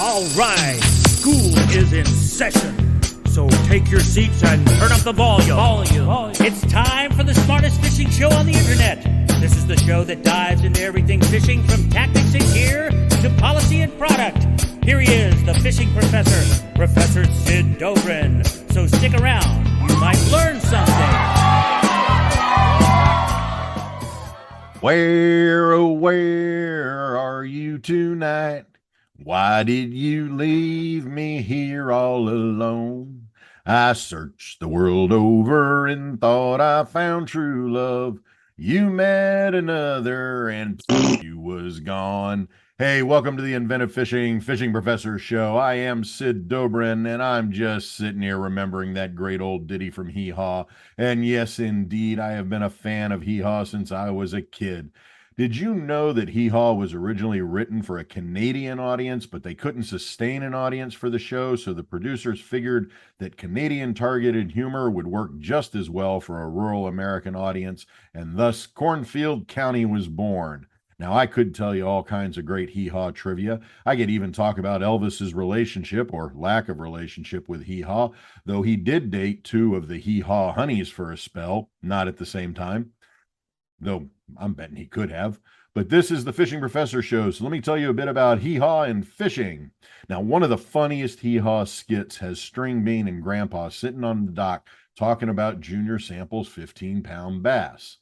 All right, school is in session. So take your seats and turn up the volume. It's time for the smartest fishing show on the internet. This is the show that dives into everything fishing, from tactics and gear to policy and product. Here he is, the fishing professor, Professor Sid Dobrin. So stick around, you might learn something. Where, oh, where are you tonight? Why did you leave me here all alone? I searched the world over and thought I found true love. You met another and you was gone. Hey, welcome to the Inventive Fishing Professor Show. I am Sid Dobrin, and I'm just sitting here remembering that great old ditty from Hee Haw. And yes, indeed, I have been a fan of Hee Haw since I was a kid. Did you know that Hee Haw was originally written for a Canadian audience, but they couldn't sustain an audience for the show, so the producers figured that Canadian targeted humor would work just as well for a rural American audience, and thus Cornfield County was born. Now, I could tell you all kinds of great Hee Haw trivia. I could even talk about Elvis's relationship or lack of relationship with Hee Haw, though he did date two of the Hee Haw honeys for a spell, not at the same time, though I'm betting he could have. But this is the Fishing Professor Show, so let me tell you a bit about Hee Haw and fishing. Now, one of the funniest Hee Haw skits has String Bean and Grandpa sitting on the dock talking about Junior Sample's 15-pound bass.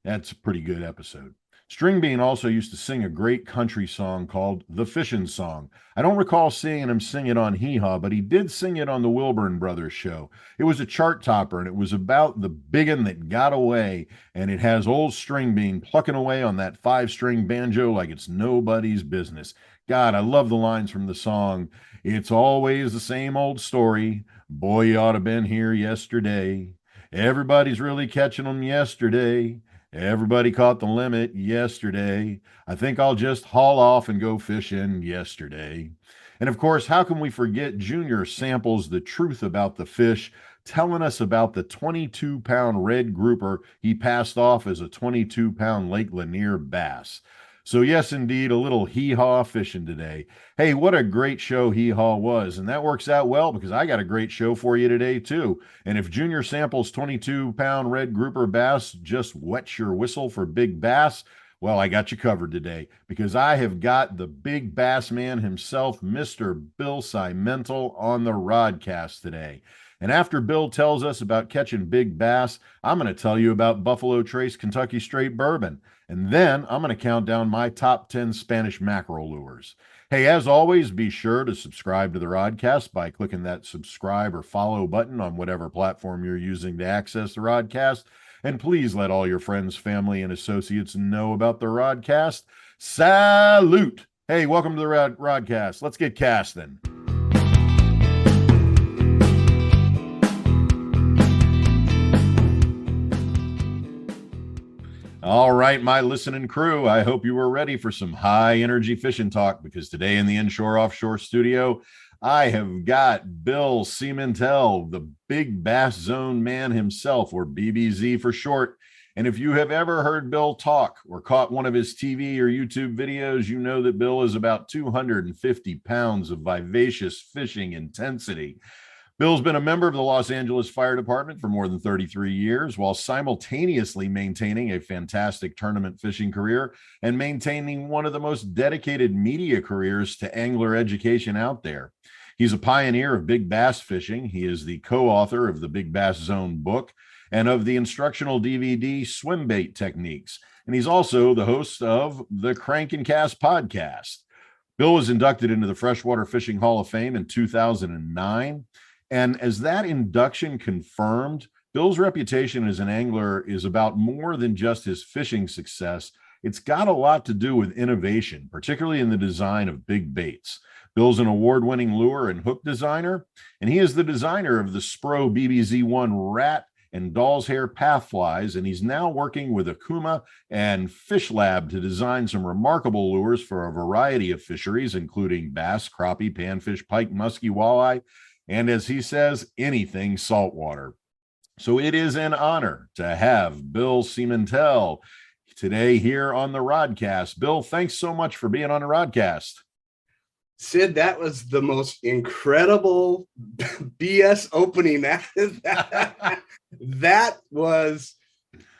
That's a pretty good episode. String Bean also used to sing a great country song called The Fishin' Song. I don't recall seeing him sing it on Hee Haw, but he did sing it on the Wilburn Brothers show. It was a chart topper, and it was about the biggin that got away, and it has old String Bean plucking away on that 5-string banjo like it's nobody's business. God, I love the lines from the song. It's always the same old story. Boy, you ought to been here yesterday. Everybody's really catching them yesterday. Everybody caught the limit yesterday. I think I'll just haul off and go fishing yesterday. And of course, how can we forget Junior Sample's The Truth About the Fish, telling us about the 22-pound red grouper he passed off as a 22-pound Lake Lanier bass. So yes, indeed, a little Hee Haw fishing today. Hey, what a great show Hee Haw was. And that works out well because I got a great show for you today, too. And if Junior Sample's 22-pound red grouper bass just wets your whistle for big bass, well, I got you covered today because I have got the big bass man himself, Mr. Bill Siemantel, on the Rodcast today. And after Bill tells us about catching big bass, I'm going to tell you about Buffalo Trace Kentucky Straight Bourbon. And then I'm going to count down my top 10 Spanish mackerel lures. Hey, as always, be sure to subscribe to the Rodcast by clicking that subscribe or follow button on whatever platform you're using to access the Rodcast. And please let all your friends, family, and associates know about the Rodcast. Salute! Hey, welcome to the Rodcast. Let's get casting. All right, my listening crew, I hope you were ready for some high-energy fishing talk because today in the Inshore Offshore studio, I have got Bill Siemantel, the Big Bass Zone man himself, or BBZ for short. And if you have ever heard Bill talk or caught one of his TV or YouTube videos, you know that Bill is about 250 pounds of vivacious fishing intensity. Bill's been a member of the Los Angeles Fire Department for more than 33 years, while simultaneously maintaining a fantastic tournament fishing career and maintaining one of the most dedicated media careers to angler education out there. He's a pioneer of big bass fishing. He is the co-author of the Big Bass Zone book and of the instructional DVD Swim Bait Techniques. And he's also the host of the Crank and Cast podcast. Bill was inducted into the Freshwater Fishing Hall of Fame in 2009. And as that induction confirmed, Bill's reputation as an angler is about more than just his fishing success. It's got a lot to do with innovation, particularly in the design of big baits. Bill's an award-winning lure and hook designer, and he is the designer of the Spro BBZ-1 Rat and Doll's Hair Path Flies, and he's now working with Akuma and Fish Lab to design some remarkable lures for a variety of fisheries, including bass, crappie, panfish, pike, muskie, walleye, and as he says, anything saltwater. So it is an honor to have Bill Siemantel today here on the Rodcast. Bill, thanks so much for being on the Rodcast. Sid, that was the most incredible BS opening. That was,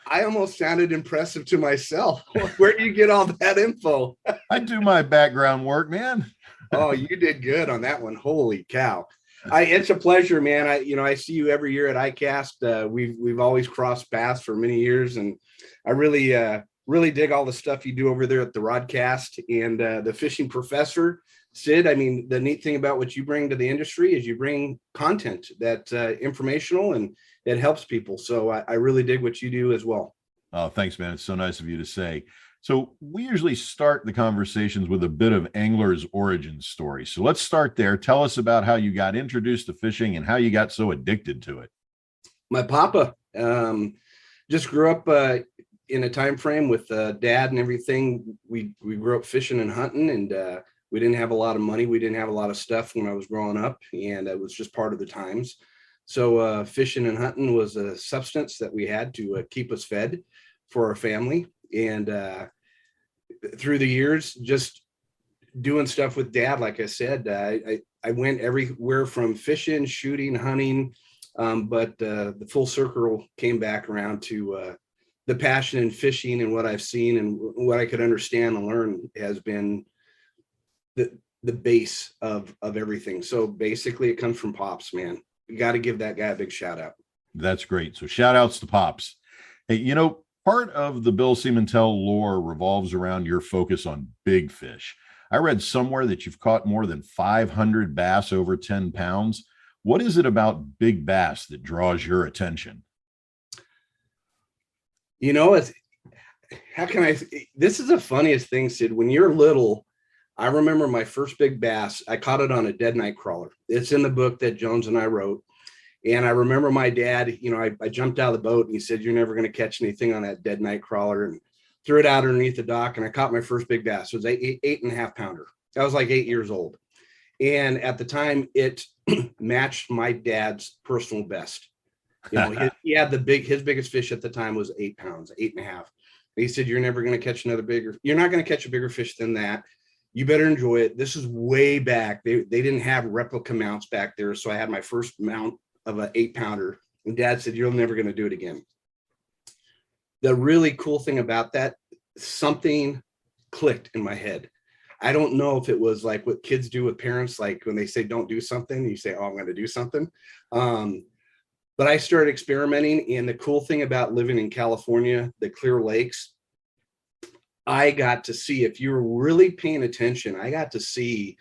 I almost sounded impressive to myself. Where do you get all that info? I do my background work, man. Oh, you did good on that one. Holy cow. It's a pleasure, man. I see you every year at ICAST. We've always crossed paths for many years, and I really dig all the stuff you do over there at the Rodcast and the Fishing Professor. Sid, I mean, the neat thing about what you bring to the industry is you bring content that's informational and it helps people. So I really dig what you do as well. Oh, thanks, man. It's so nice of you to say. So we usually start the conversations with a bit of angler's origin story. So let's start there. Tell us about how you got introduced to fishing and how you got so addicted to it. My papa just grew up in a time frame with dad and everything. We grew up fishing and hunting, and we didn't have a lot of money. We didn't have a lot of stuff when I was growing up, and it was just part of the times. So fishing and hunting was a substance that we had to keep us fed for our family. And through the years, just doing stuff with dad, like I said, I went everywhere from fishing, shooting, hunting, but the full circle came back around to the passion in fishing, and what I've seen and what I could understand and learn has been the base of everything. So basically it comes from Pops, man. You got to give that guy a big shout out. That's great. So shout outs to Pops. Hey, part of the Bill Siemantel lore revolves around your focus on big fish. I read somewhere that you've caught more than 500 bass over 10 pounds. What is it about big bass that draws your attention? This is the funniest thing, Sid. When you're little, I remember my first big bass. I caught it on a dead night crawler. It's in the book that Jones and I wrote. And I remember my dad, I jumped out of the boat and he said, "You're never going to catch anything on that dead night crawler," and threw it out underneath the dock. And I caught my first big bass. It was eight and a half pounder. I was like 8 years old. And at the time it matched my dad's personal best. He had his biggest fish at the time was 8 pounds, 8.5. And he said, "You're never going to catch you're not going to catch a bigger fish than that. You better enjoy it." This is way back. They didn't have replica mounts back there. So I had my first mount of an 8 pounder, and dad said, "You're never going to do it again." The really cool thing about that, something clicked in my head. I don't know if it was like what kids do with parents, like when they say don't do something, you say, "Oh, I'm going to do something." But I started experimenting. And the cool thing about living in California, the Clear Lakes, I got to see, if you were really paying attention, I got to see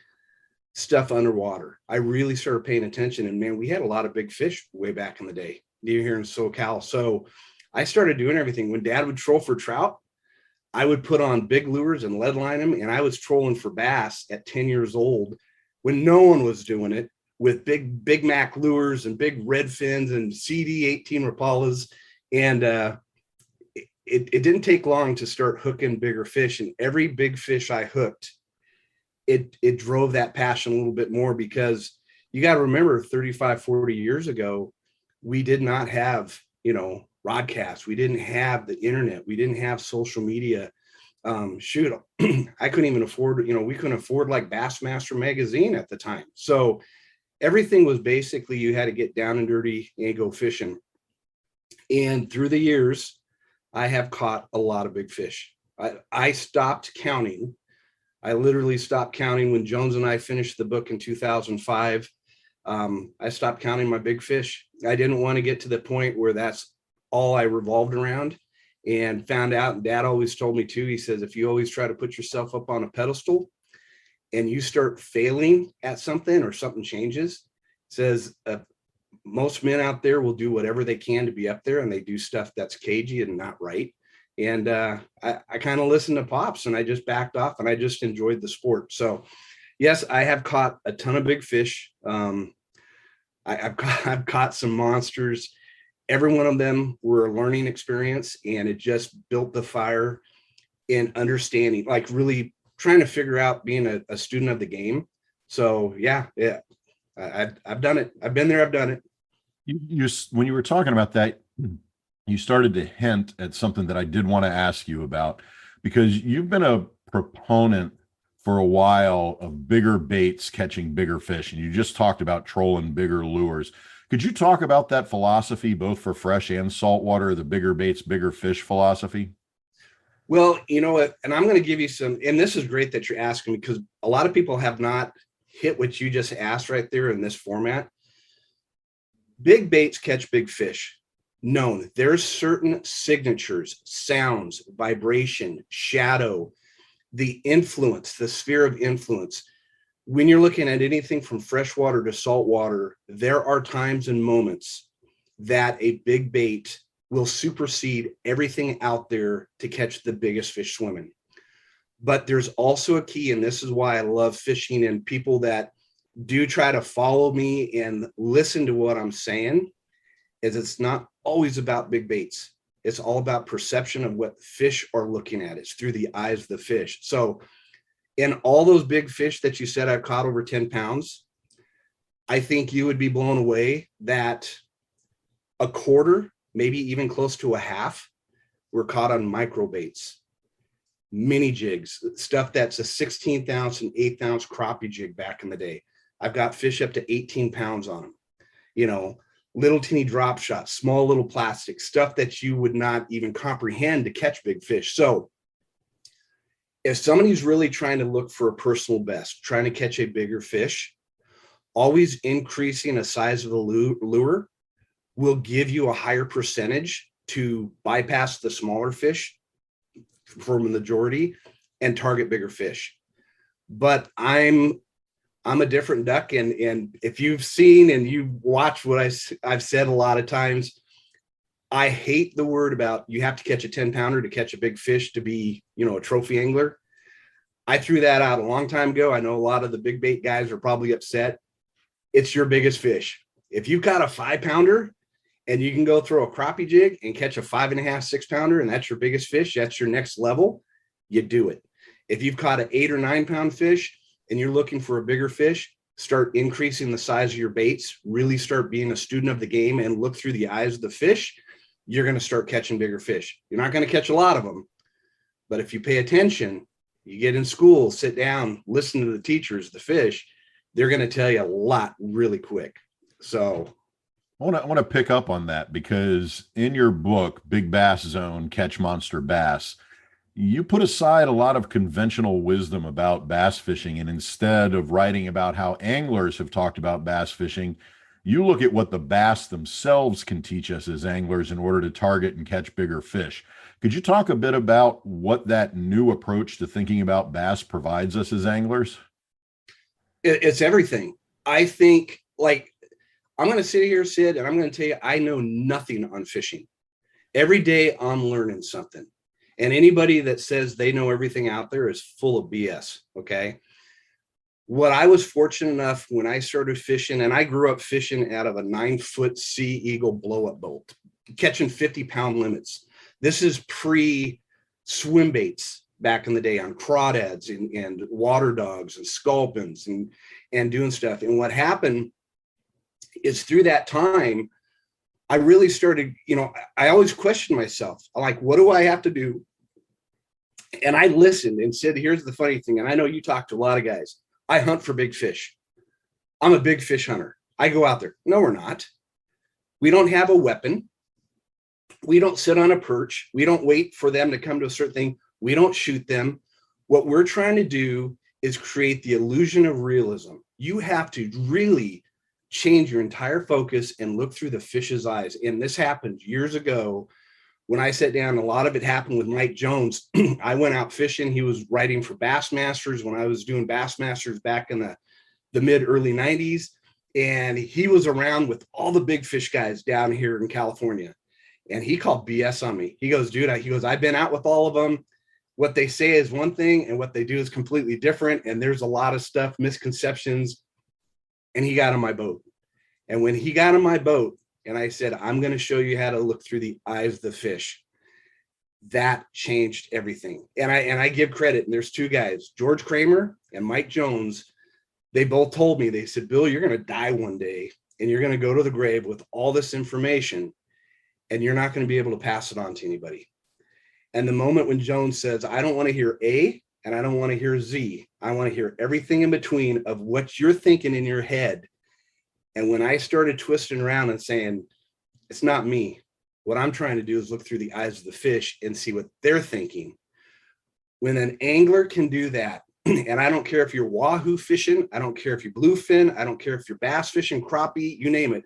stuff underwater. I really started paying attention. And man, we had a lot of big fish way back in the day here in SoCal. So I started doing everything. When dad would troll for trout, I would put on big lures and lead line them. And I was trolling for bass at 10 years old when no one was doing it, with big Mac lures and big red fins and CD 18 Rapalas. And it didn't take long to start hooking bigger fish. And every big fish I hooked, it drove that passion a little bit more, because you got to remember 35, 40 years ago, we did not have, broadcast. We didn't have the internet. We didn't have social media. I couldn't even afford, we couldn't afford like Bassmaster magazine at the time. So everything was basically, you had to get down and dirty and go fishing. And through the years, I have caught a lot of big fish. I stopped counting. I literally stopped counting when Jones and I finished the book in 2005. I stopped counting my big fish. I didn't want to get to the point where that's all I revolved around, and found out, and dad always told me too, he says, if you always try to put yourself up on a pedestal and you start failing at something or something changes, says most men out there will do whatever they can to be up there, and they do stuff that's cagey and not right. And I kind of listened to Pops, and I just backed off, and I just enjoyed the sport. So yes, I have caught a ton of big fish. I've caught some monsters. Every one of them were a learning experience, and it just built the fire in understanding, like really trying to figure out being a student of the game. So yeah, I've done it. I've been there. I've done it. You when you were talking about that, you started to hint at something that I did want to ask you about, because you've been a proponent for a while of bigger baits catching bigger fish, and you just talked about trolling bigger lures. Could you talk about that philosophy, both for fresh and saltwater, the bigger baits, bigger fish philosophy? Well, you know what, and I'm going to give you some, and this is great that you're asking me, because a lot of people have not hit what you just asked right there in this format. Big baits catch big fish. Known. There's certain signatures, sounds, vibration, shadow, the influence, the sphere of influence. When you're looking at anything from freshwater to saltwater, there are times and moments that a big bait will supersede everything out there to catch the biggest fish swimming. But there's also a key, and this is why I love fishing, and people that do try to follow me and listen to what I'm saying, is it's not always about big baits. It's all about perception of what fish are looking at. It's through the eyes of the fish. So in all those big fish that you said I've caught over 10 pounds, I think you would be blown away that a quarter, maybe even close to a half, were caught on micro baits, mini jigs, stuff that's a 16th ounce and 8th ounce crappie jig back in the day. I've got fish up to 18 pounds on them, you know, little teeny drop shots, small little plastic stuff that you would not even comprehend to catch big fish. So if somebody's really trying to look for a personal best, trying to catch a bigger fish, always increasing the size of the lure will give you a higher percentage to bypass the smaller fish for the majority and target bigger fish. But I'm a different duck, and if you've seen and you've watched what I've said a lot of times, I hate the word about you have to catch a 10 pounder to catch a big fish to be, you know, a trophy angler. I threw that out a long time ago. I know a lot of the big bait guys are probably upset. It's your biggest fish. If you caught a 5 pounder and you can go throw a crappie jig and catch a 5.5, 6 pounder, and that's your biggest fish, that's your next level, you do it. If you've caught an 8 or 9 pound fish and you're looking for a bigger fish, start increasing the size of your baits, really start being a student of the game and look through the eyes of the fish. You're going to start catching bigger fish. You're not going to catch a lot of them, but if you pay attention, you get in school, sit down, listen to the teachers, the fish, they're going to tell you a lot really quick. So I want to pick up on that, because in your book, Big Bass Zone, Catch Monster Bass, you put aside a lot of conventional wisdom about bass fishing, and instead of writing about how anglers have talked about bass fishing, you look at what the bass themselves can teach us as anglers in order to target and catch bigger fish. Could you talk a bit about what that new approach to thinking about bass provides us as anglers? It's everything. I think, like, I'm going to sit here, Sid, and I'm going to tell you, I know nothing on fishing. Every day I'm learning something. And anybody that says they know everything out there is full of BS. Okay. What I was fortunate enough when I started fishing, and I grew up fishing out of a 9-foot Sea Eagle blow-up boat, catching 50-pound limits. This is pre swim baits back in the day on crawdads and water dogs and sculpins and doing stuff. And what happened is through that time, I really started, you know, I always questioned myself. I'm like, what do I have to do? And I listened and said, here's the funny thing. And I know you talk to a lot of guys. I hunt for big fish. I'm a big fish hunter. I go out there. No, we're not. We don't have a weapon. We don't sit on a perch. We don't wait for them to come to a certain thing. We don't shoot them. What we're trying to do is create the illusion of realism. You have to really change your entire focus and look through the fish's eyes. And this happened years ago when I sat down. A lot of it happened with Mike Jones. I went out fishing. He was writing for Bassmasters when I was doing Bassmasters back in the mid early 90s. And he was around with all the big fish guys down here in California. And he called BS on me. He goes, dude, I've been out with all of them. What they say is one thing and what they do is completely different. And there's a lot of stuff, misconceptions. And he got on my boat. And when he got on my boat and I said, I'm going to show you how to look through the eyes of the fish, that changed everything. And I give credit. And there's two guys, George Kramer and Mike Jones. They both told me, they said, Bill, you're going to die one day and you're going to go to the grave with all this information and you're not going to be able to pass it on to anybody. And the moment when Jones says, I don't want to hear A, and I don't want to hear Z. I want to hear everything in between of what you're thinking in your head. And when I started twisting around and saying, it's not me, what I'm trying to do is look through the eyes of the fish and see what they're thinking. When an angler can do that, and I don't care if you're wahoo fishing, I don't care if you're bluefin, I don't care if you're bass fishing, crappie, you name it,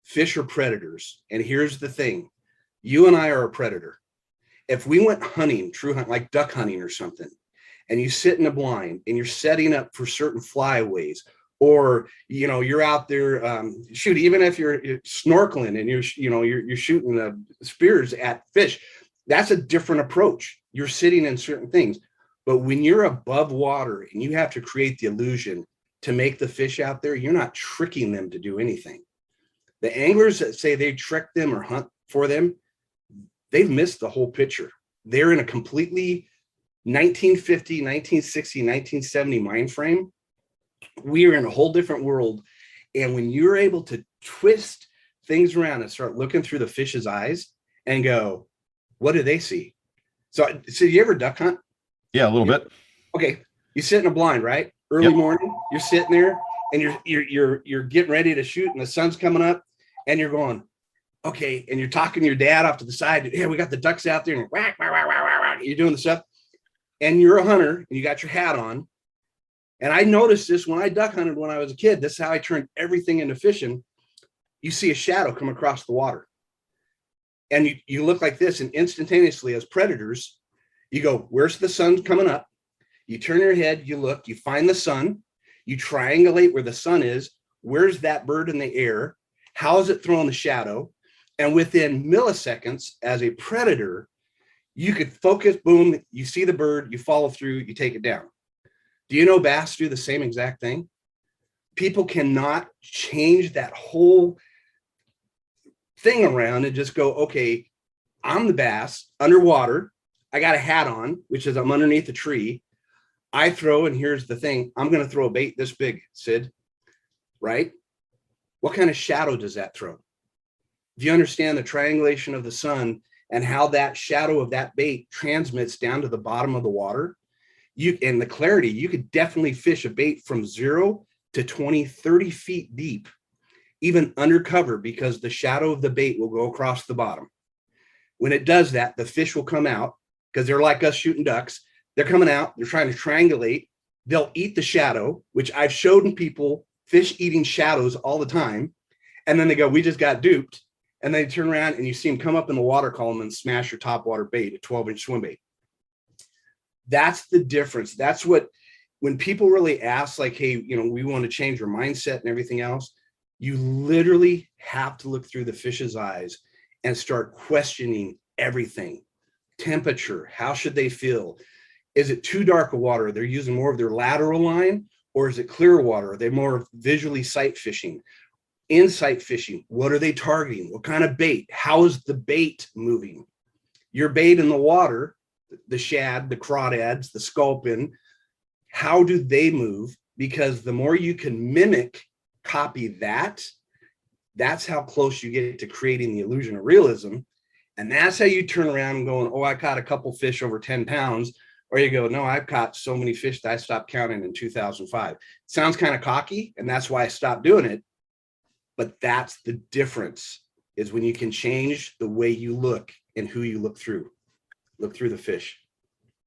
fish are predators. And here's the thing, you and I are a predator. If we went hunting, true hunt, like duck hunting or something, and you sit in a blind and you're setting up for certain flyaways, or you're out there shoot, even if you're snorkeling and you're shooting spears at fish, that's a different approach. You're sitting in certain things. But when you're above water and you have to create the illusion to make the fish out there, you're not tricking them to do anything. The anglers that say they trick them or hunt for them, they've missed the whole picture. They're in a completely 1950, 1960, 1970 mind frame. We are in a whole different world. And when you're able to twist things around and start looking through the fish's eyes and go, what do they see? So you ever duck hunt? Yeah, a little bit. Okay. You sit in a blind, right? Early morning, you're sitting there and you're getting ready to shoot and the sun's coming up and you're going, okay. And you're talking to your dad off to the side. Yeah, we got the ducks out there and whack, whack, whack, whack, whack. You're doing the stuff and you're a hunter and you got your hat on. And I noticed this when I duck hunted when I was a kid. This is how I turned everything into fishing. You see a shadow come across the water. And you look like this, and instantaneously as predators, you go, where's the sun coming up? You turn your head, you look, you find the sun, you triangulate where the sun is. Where's that bird in the air? How is it throwing the shadow? And within milliseconds, as a predator, you could focus, boom, you see the bird, you follow through, you take it down. Do you know bass do the same exact thing? People cannot change that whole thing around and just go, okay, I'm the bass underwater. I got a hat on, which is I'm underneath a tree. I throw, and here's the thing, I'm going to throw a bait this big, Sid, right? What kind of shadow does that throw? If you understand the triangulation of the sun and how that shadow of that bait transmits down to the bottom of the water, and the clarity, you could definitely fish a bait from 0 to 20, 30 feet deep, even undercover, because the shadow of the bait will go across the bottom. When it does that, the fish will come out because they're like us shooting ducks. They're coming out, they're trying to triangulate. They'll eat the shadow, which I've showed people fish eating shadows all the time. And then they go, we just got duped. And they turn around and you see them come up in the water column and smash your topwater bait, a 12-inch swim bait. That's the difference. That's what, when people really ask, like, hey, we want to change your mindset and everything else, you literally have to look through the fish's eyes and start questioning everything. Temperature, how should they feel? Is it too dark of water? They're using more of their lateral line, or is it clear water? Are they more visually sight fishing? Insight fishing, what are they targeting? What kind of bait? How is the bait moving? Your bait in the water, the shad, the crawdads, the sculpin, how do they move? Because the more you can mimic, copy that, that's how close you get to creating the illusion of realism. And that's how you turn around and going, oh, I caught a couple fish over 10 pounds. Or you go, no, I've caught so many fish that I stopped counting in 2005. Sounds kind of cocky, and that's why I stopped doing it. But that's the difference, is when you can change the way you look and who you look through the fish.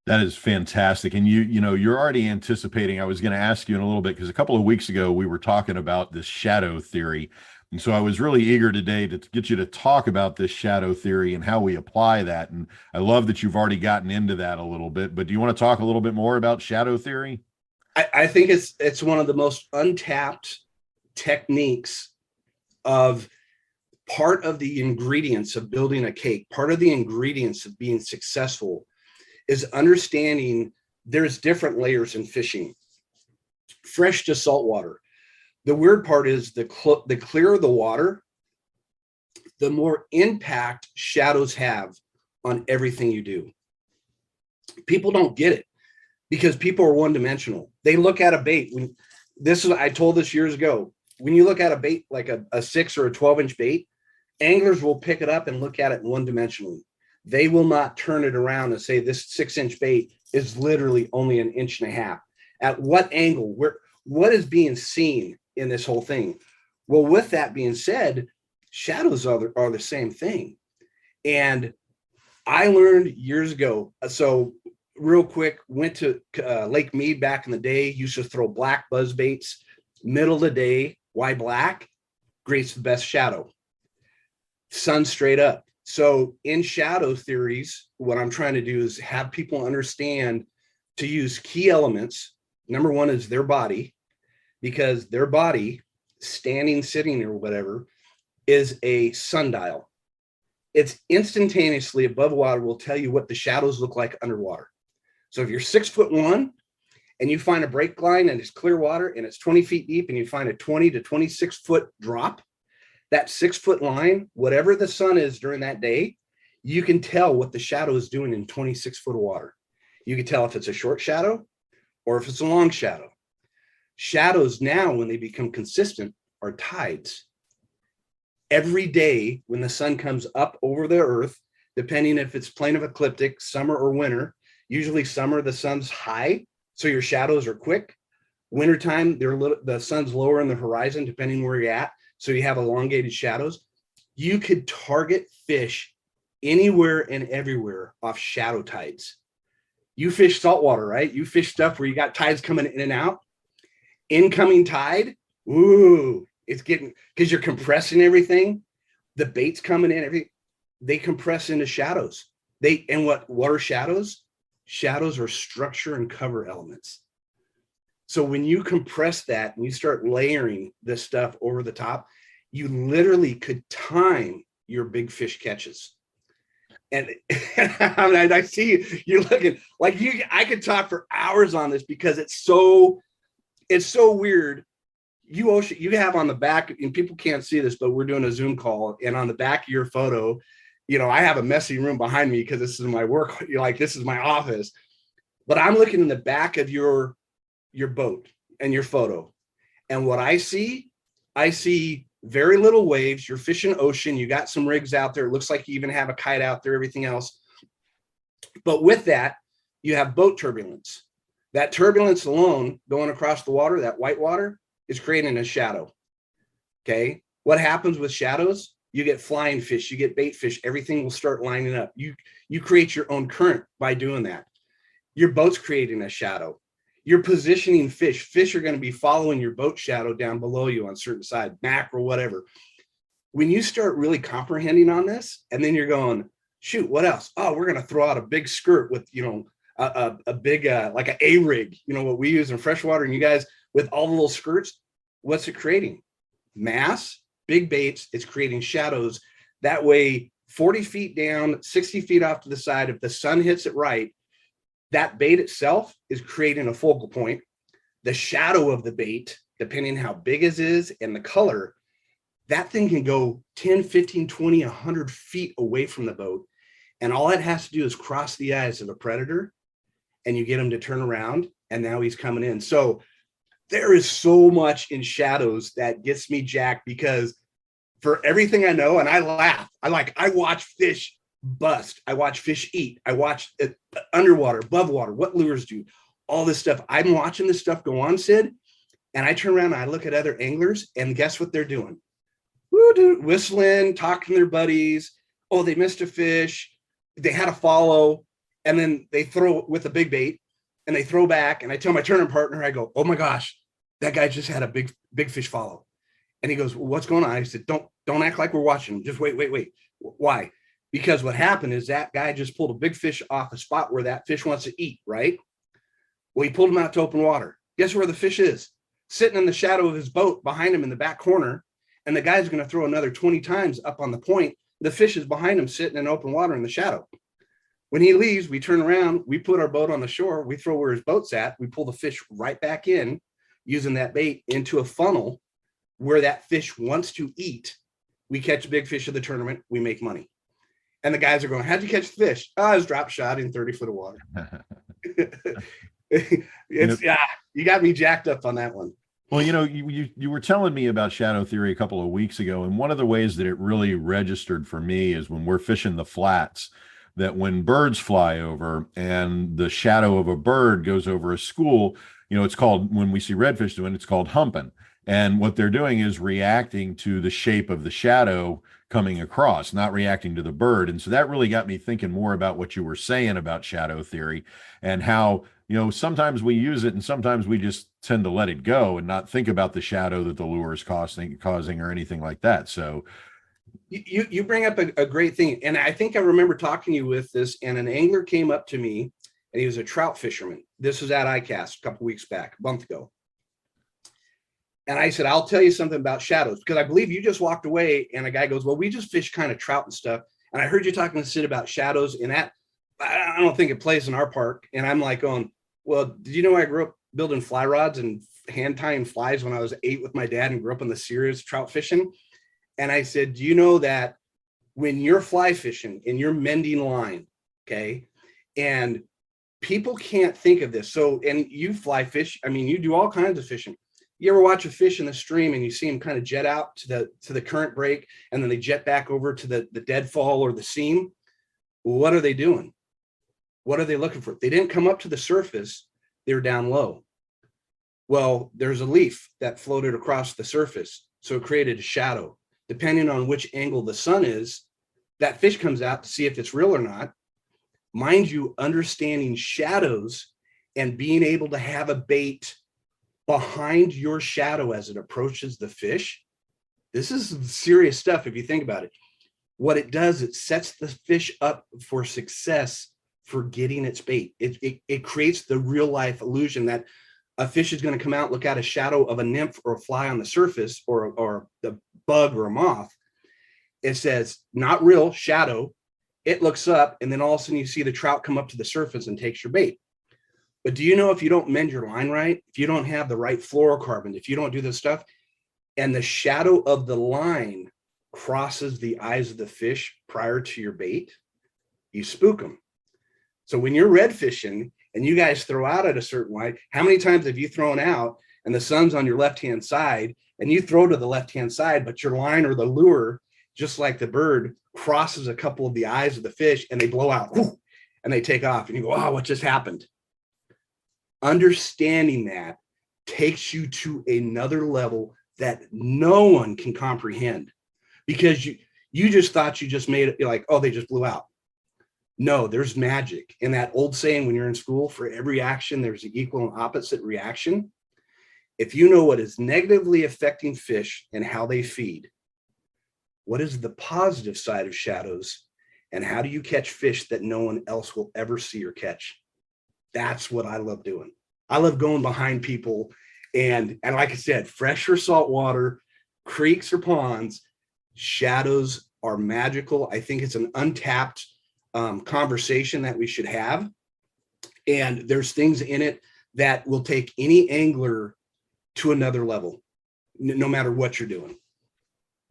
That is fantastic. And you're already anticipating, I was going to ask you in a little bit, because a couple of weeks ago we were talking about this shadow theory. And so I was really eager today to get you to talk about this shadow theory and how we apply that. And I love that you've already gotten into that a little bit, but do you want to talk a little bit more about shadow theory? I think it's one of the most untapped techniques of part of the ingredients of building a cake, part of the ingredients of being successful is understanding there's different layers in fishing. Fresh to saltwater. The weird part is the clearer the water, the more impact shadows have on everything you do. People don't get it because people are one-dimensional. They look at a bait. I told this years ago. When you look at a bait like a 6 or a 12-inch bait, anglers will pick it up and look at it one-dimensionally. They will not turn it around and say this 6-inch bait is literally only an inch and a half. At what angle? What is being seen in this whole thing? Well, with that being said, shadows are the same thing. And I learned years ago. So real quick, went to Lake Mead back in the day, used to throw black buzz baits, middle of the day. Why black? Creates the best shadow. Sun straight up. So in shadow theories, what I'm trying to do is have people understand to use key elements. Number one is their body, because their body, standing, sitting, or whatever, is a sundial. It's instantaneously above water will tell you what the shadows look like underwater. So if you're 6'1" and you find a break line and it's clear water and it's 20 feet deep and you find a 20 to 26 foot drop, that 6 foot line, whatever the sun is during that day, you can tell what the shadow is doing in 26 foot of water. You can tell if it's a short shadow or if it's a long shadow. Shadows now, when they become consistent, are tides. Every day when the sun comes up over the earth, depending if it's plane of ecliptic, summer or winter, usually summer, the sun's high, so your shadows are quick. Wintertime, the sun's lower in the horizon, depending where you're at, so you have elongated shadows. You could target fish anywhere and everywhere off shadow tides. You fish saltwater, right? You fish stuff where you got tides coming in and out. Incoming tide, ooh, it's getting, because you're compressing everything. The bait's coming in, everything. They compress into shadows. And what are shadows? Shadows are structure and cover elements. So when you compress that and you start layering this stuff over the top, you literally could time your big fish catches. And I mean, I see you're looking like I could talk for hours on this because it's so weird. You have on the back, and people can't see this, but we're doing a Zoom call, and on the back of your photo, I have a messy room behind me because this is my work. This is my office, but I'm looking in the back of your boat and your photo, and what I see very little waves. You're fishing ocean. You got some rigs out there. It looks like you even have a kite out there, everything else. But with that, you have boat turbulence. That turbulence alone going across the water, that white water, is creating a shadow. Okay. What happens with shadows? You get flying fish, you get bait fish, everything will start lining up. You create your own current by doing that. Your boat's creating a shadow. You're positioning fish. Fish are going to be following your boat shadow down below you on certain side, back or whatever. When you start really comprehending on this, and then you're going, shoot, what else? Oh, we're going to throw out a big skirt with, a big, like an A-rig, what we use in freshwater, and you guys with all the little skirts, what's it creating? Mass, big baits. It's creating shadows. That way, 40 feet down, 60 feet off to the side, if the sun hits it right, that bait itself is creating a focal point. The shadow of the bait, depending how big it is and the color, that thing can go 10, 15, 20, 100 feet away from the boat. And all it has to do is cross the eyes of a predator, and you get him to turn around, and now he's coming in. So there is so much in shadows that gets me jacked, because for everything I know, and I laugh, I watch fish bust. I watch fish eat. I watch it underwater, above water, what lures do, all this stuff. I'm watching this stuff go on, Sid, and I turn around and I look at other anglers, and guess what they're doing? Woo, dude, whistling, talking to their buddies. Oh, they missed a fish. They had a follow, and then they throw with a big bait, and they throw back. And I tell my tournament partner, I go, oh my gosh, that guy just had a big fish follow. And he goes, well, what's going on? I said, don't act like we're watching. Just wait. Why? Because what happened is that guy just pulled a big fish off a spot where that fish wants to eat, right? Well, he pulled him out to open water. Guess where the fish is? Sitting in the shadow of his boat behind him in the back corner. And the guy's going to throw another 20 times up on the point. The fish is behind him sitting in open water in the shadow. When he leaves, we turn around, we put our boat on the shore, we throw where his boat's at, we pull the fish right back in using that bait into a funnel where that fish wants to eat. We catch a big fish of the tournament, we make money. And the guys are going, how'd you catch the fish? Oh, I was drop shot in 30 foot of water. You got me jacked up on that one. Well, you were telling me about shadow theory a couple of weeks ago, and one of the ways that it really registered for me is when we're fishing the flats. that when birds fly over and the shadow of a bird goes over a school, it's called, when we see redfish doing, it's called humping. And what they're doing is reacting to the shape of the shadow coming across, not reacting to the bird. And so that really got me thinking more about what you were saying about shadow theory and how, sometimes we use it and sometimes we just tend to let it go and not think about the shadow that the lure is causing or anything like that. So you bring up a great thing. And I think I remember talking to you with this, and an angler came up to me and he was a trout fisherman. This was at ICAST a couple weeks back, a month ago. And I said, I'll tell you something about shadows, because I believe you just walked away and a guy goes, well, we just fish kind of trout and stuff. And I heard you talking to Sid about shadows, and that, I don't think it plays in our park. And I'm like going, well, did you know I grew up building fly rods and hand tying flies when I was 8 with my dad and grew up in the serious trout fishing? And I said, do you know that when you're fly fishing and you're mending line, okay, and people can't think of this. So, and you fly fish, I mean, you do all kinds of fishing. You ever watch a fish in the stream and you see them kind of jet out to the current break, and then they jet back over to the deadfall or the seam? What are they doing? What are they looking for? They didn't come up to the surface. They're down low. Well, there's a leaf that floated across the surface, so it created a shadow. Depending on which angle the sun is, that fish comes out to see if it's real or not. Mind you, understanding shadows and being able to have a bait behind your shadow as it approaches the fish, this is serious stuff if you think about it. What it does, it sets the fish up for success for getting its bait. It creates the real life illusion that a fish is going to come out, look at a shadow of a nymph or a fly on the surface, or the bug or a moth. It says, not real, shadow. It looks up, and then all of a sudden you see the trout come up to the surface and takes your bait. But do you know, if you don't mend your line right, if you don't have the right fluorocarbon, if you don't do this stuff, and the shadow of the line crosses the eyes of the fish prior to your bait, you spook them. So when you're red fishing and you guys throw out at a certain line, how many times have you thrown out and the sun's on your left-hand side and you throw to the left-hand side, but your line or the lure, just like the bird, crosses a couple of the eyes of the fish and they blow out, whoo, and they take off, and you go, oh, what just happened? Understanding that takes you to another level that no one can comprehend, because you just thought you just made it, you're like, oh, they just blew out. No, there's magic. And that old saying when you're in school, for every action, there's an equal and opposite reaction. If you know what is negatively affecting fish and how they feed, what is the positive side of shadows, and how do you catch fish that no one else will ever see or catch? That's what I love doing. I love going behind people, and like I said, fresh or salt water, creeks or ponds, shadows are magical. I think it's an untapped conversation that we should have. And there's things in it that will take any angler to another level, no matter what you're doing.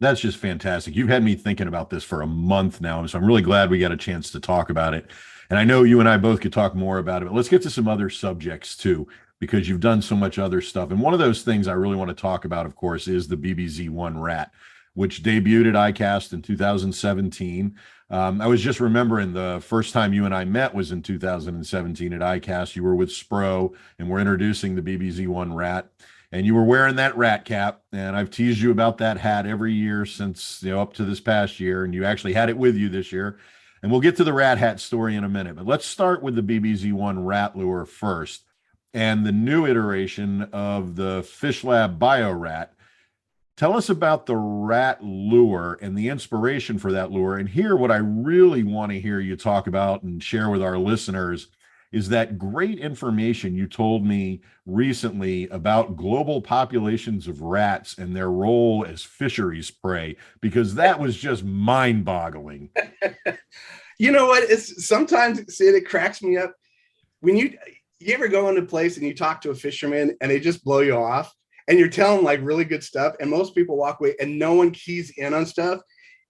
That's just fantastic. You've had me thinking about this for a month now, so I'm really glad we got a chance to talk about it. And I know you and I both could talk more about it, but let's get to some other subjects too, because you've done so much other stuff. And one of those things I really want to talk about, of course, is the BBZ-1 rat, which debuted at ICAST in 2017. I was just remembering the first time you and I met was in 2017 at ICAST. You were with Spro, and we're introducing the BBZ-1 rat. And you were wearing that rat cap, and I've teased you about that hat every year since, up to this past year, and you actually had it with you this year. And we'll get to the rat hat story in a minute, but let's start with the BBZ-1 rat lure first, and the new iteration of the Fish Lab Bio Rat. Tell us about the rat lure and the inspiration for that lure. And here, what I really want to hear you talk about and share with our listeners is that great information you told me recently about global populations of rats and their role as fisheries prey, because that was just mind-boggling. You know what? It's sometimes it cracks me up when you ever go into a place and you talk to a fisherman and they just blow you off, and you're telling like really good stuff, and most people walk away and no one keys in on stuff.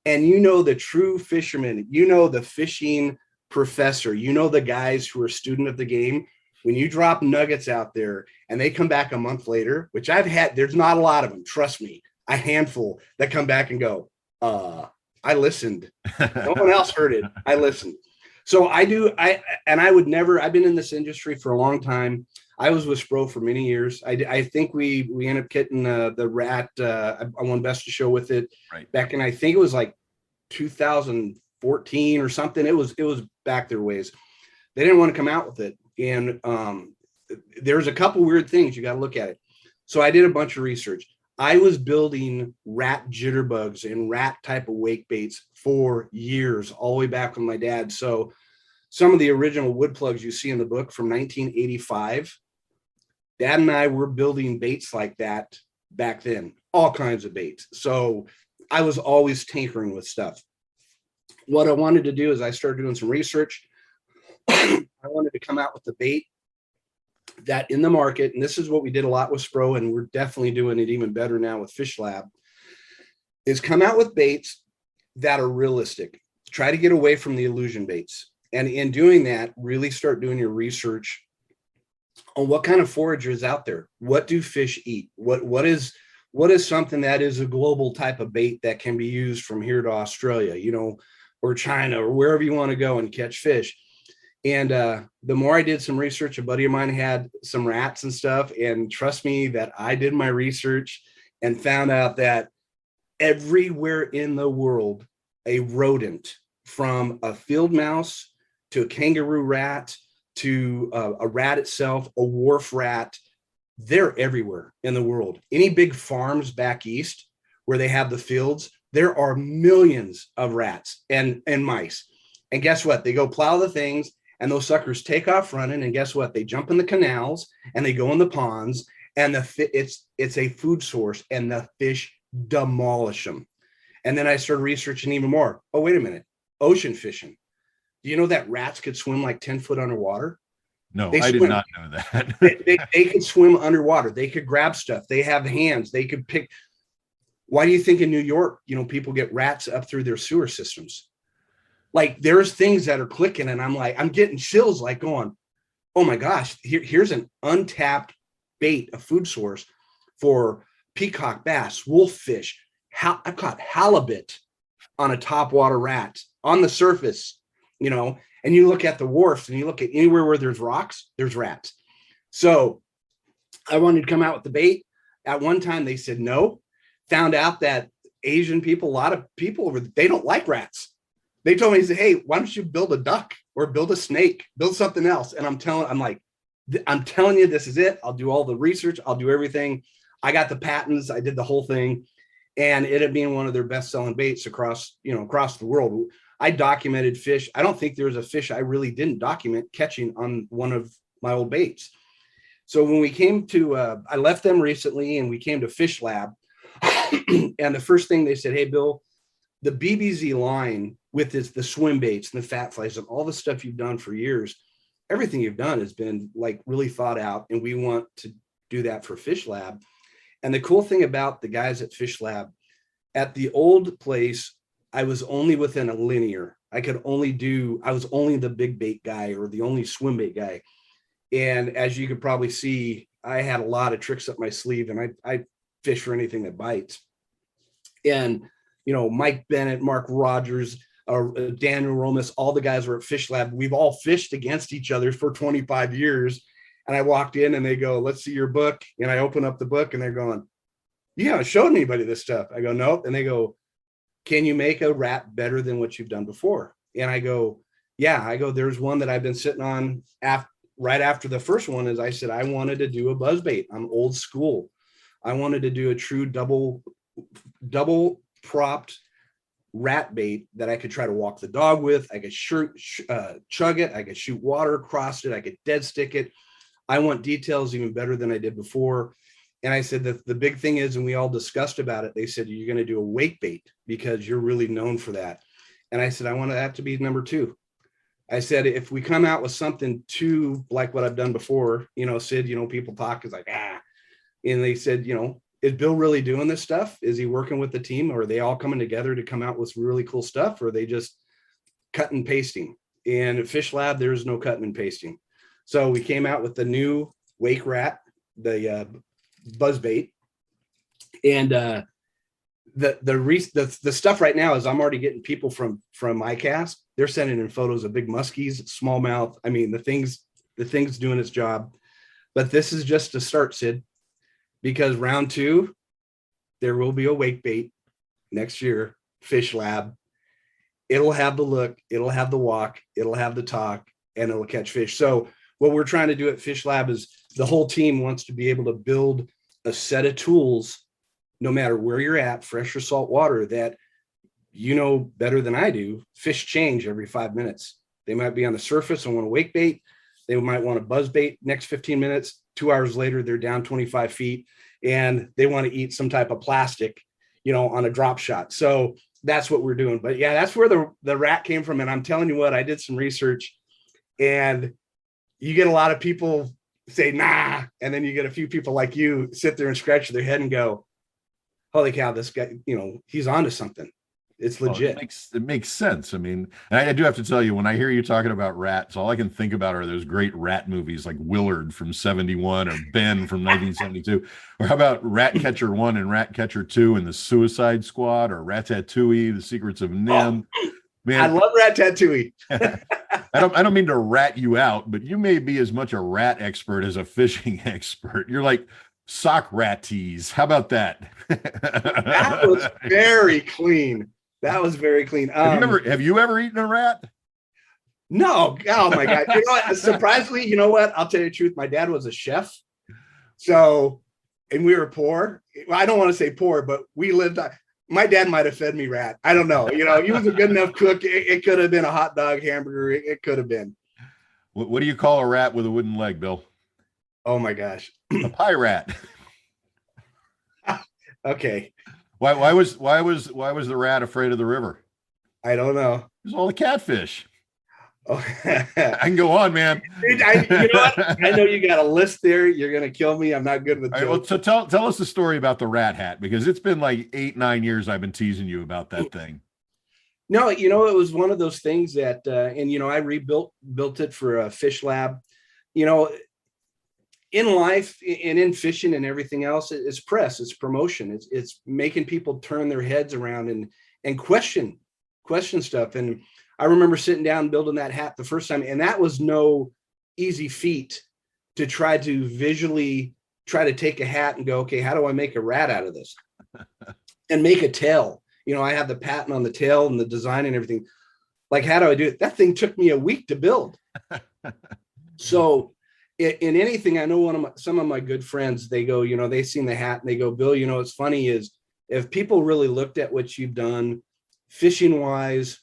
And the true fisherman, the fishing professor, the guys who are student of the game, when you drop nuggets out there and they come back a month later, which I've had, there's not a lot of them, trust me, a handful that come back and go, I listened. No one else heard it. I listened. So I would never, I've been in this industry for a long time. I was with Spro for many years. I think we ended up getting the rat. I won Best of Show with it back in, I think it was like 2014 or something. It was back their ways. They didn't want to come out with it. And there's a couple weird things. You got to look at it. So I did a bunch of research. I was building rat jitterbugs and rat type of wake baits for years, all the way back with my dad. So some of the original wood plugs you see in the book from 1985, Dad and I were building baits like that back then, all kinds of baits. So I was always tinkering with stuff. What I wanted to do is I started doing some research. I wanted to come out with the bait that in the market, and this is what we did a lot with Spro, and we're definitely doing it even better now with Fish Lab, is come out with baits that are realistic. Try to get away from the illusion baits. And in doing that, really start doing your research on what kind of forage is out there. What do fish eat? What is something that is a global type of bait that can be used from here to Australia, you know, or China, or wherever you want to go and catch fish. And the more I did some research, a buddy of mine had some rats and stuff. And trust me that I did my research and found out that everywhere in the world, a rodent, from a field mouse to a kangaroo rat to a rat itself, a wharf rat, they're everywhere in the world. Any big farms back east where they have the fields, there are millions of rats and mice. And guess what? They go plow the things, and those suckers take off running. And guess what? They jump in the canals and they go in the ponds, and it's a food source, and the fish demolish them. And then I started researching even more. Oh, wait a minute. Ocean fishing. Do you know that rats could swim like 10 foot underwater? No, I did not know that. they could swim underwater. They could grab stuff. They have hands. They could pick. Why do you think in New York, you know, people get rats up through their sewer systems? Like, there's things that are clicking, and I'm like, I'm getting chills, like going, oh my gosh, here's an untapped bait, a food source for peacock bass, wolffish. I've caught halibut on a topwater rat on the surface, you know, and you look at the wharfs and you look at anywhere where there's rocks, there's rats. So I wanted to come out with the bait. At one time they said no. Found out that Asian people, a lot of people over, they don't like rats. They told me, hey, why don't you build a duck or build a snake, build something else? And I'm telling you, this is it. I'll do all the research. I'll do everything. I got the patents. I did the whole thing, and it ended up being one of their best selling baits across the world. I documented fish. I don't think there was a fish I really didn't document catching on one of my old baits. So when we came to, I left them recently, and we came to Fish Lab. And the first thing they said, hey, Bill, the BBZ line with the swim baits and the fat flies and all the stuff you've done for years, everything you've done has been like really thought out. And we want to do that for Fish Lab. And the cool thing about the guys at Fish Lab, at the old place, I was only within a linear. I was only the big bait guy or the only swim bait guy. And as you could probably see, I had a lot of tricks up my sleeve, and I fish for anything that bites. And, you know, Mike Bennett, Mark Rogers, Daniel Romas, all the guys were at Fish Lab. We've all fished against each other for 25 years. And I walked in and they go, let's see your book. And I open up the book and they're going, you haven't showed anybody this stuff. I go, nope. And they go, can you make a rat better than what you've done before? And I go, yeah. I go, there's one that I've been sitting on right after the first one. Is I said, I wanted to do a buzzbait. I'm old school. I wanted to do a true double propped rat bait that I could try to walk the dog with. I could chug it. I could shoot water across it. I could dead stick it. I want details even better than I did before. And I said that the big thing is, and we all discussed about it, they said, you're going to do a wake bait because you're really known for that. And I said, I want that to be number 2. I said, if we come out with something too like what I've done before, you know, Sid, you know, people talk is like, and they said, you know, is Bill really doing this stuff? Is he working with the team, or are they all coming together to come out with really cool stuff? Or are they just cutting and pasting? And at Fish Lab, there's no cutting and pasting. So we came out with the new wake rat, the buzz bait. And The stuff right now is I'm already getting people from ICAST. They're sending in photos of big muskies, smallmouth. I mean, the thing's doing its job. But this is just a start, Sid, because round 2, there will be a wake bait next year, Fish Lab. It'll have the look, it'll have the walk, it'll have the talk, and it'll catch fish. So what we're trying to do at Fish Lab is the whole team wants to be able to build a set of tools, no matter where you're at, fresh or salt water, that you know better than I do, fish change every 5 minutes. They might be on the surface and want a wake bait. They might want a buzz bait next 15 minutes. 2 hours later, they're down 25 feet and they want to eat some type of plastic, on a drop shot. So that's what we're doing. But yeah, that's where the rat came from. And I'm telling you what, I did some research, and you get a lot of people say, nah. And then you get a few people like you sit there and scratch their head and go, holy cow, this guy, he's onto something. It's legit. Well, it makes sense. I mean, and I do have to tell you, when I hear you talking about rats, all I can think about are those great rat movies like Willard from 71 or Ben from 1972. Or how about Ratcatcher 1 and Ratcatcher 2 and the Suicide Squad, or Ratatouille, The Secrets of Nim. Oh, man, I love Ratatouille. I don't mean to rat you out, but you may be as much a rat expert as a fishing expert. You're like Socrates. How about that? That was very clean. That was very clean. Have you ever eaten a rat? No. Oh my God. Surprisingly, you know what? I'll tell you the truth. My dad was a chef. So, and we were poor. Well, I don't want to say poor, but we lived. My dad might have fed me rat. I don't know. He was a good enough cook. It could have been a hot dog, hamburger. It could have been. What do you call a rat with a wooden leg, Bill? Oh my gosh. A pie rat. Okay. Why was the rat afraid of the river? I don't know. It was all the catfish. Oh. I can go on, man. You know what? I know you got a list there. You're gonna kill me. I'm not good with jokes. Right, well, so tell us the story about the rat hat, because it's been like 8-9 years I've been teasing you about that thing. No, it was one of those things that, and I built it for a Fish Lab. In life and in fishing and everything else, it's press, it's promotion, it's making people turn their heads around and question stuff. And I remember sitting down building that hat the first time, and that was no easy feat, to try to visually try to take a hat and go, okay, how do I make a rat out of this and make a tail? I have the patent on the tail and the design and everything. Like, how do I do it? That thing took me a week to build. So in anything, I know some of my good friends, they go, they seen the hat and they go, Bill, what's funny is, if people really looked at what you've done fishing wise,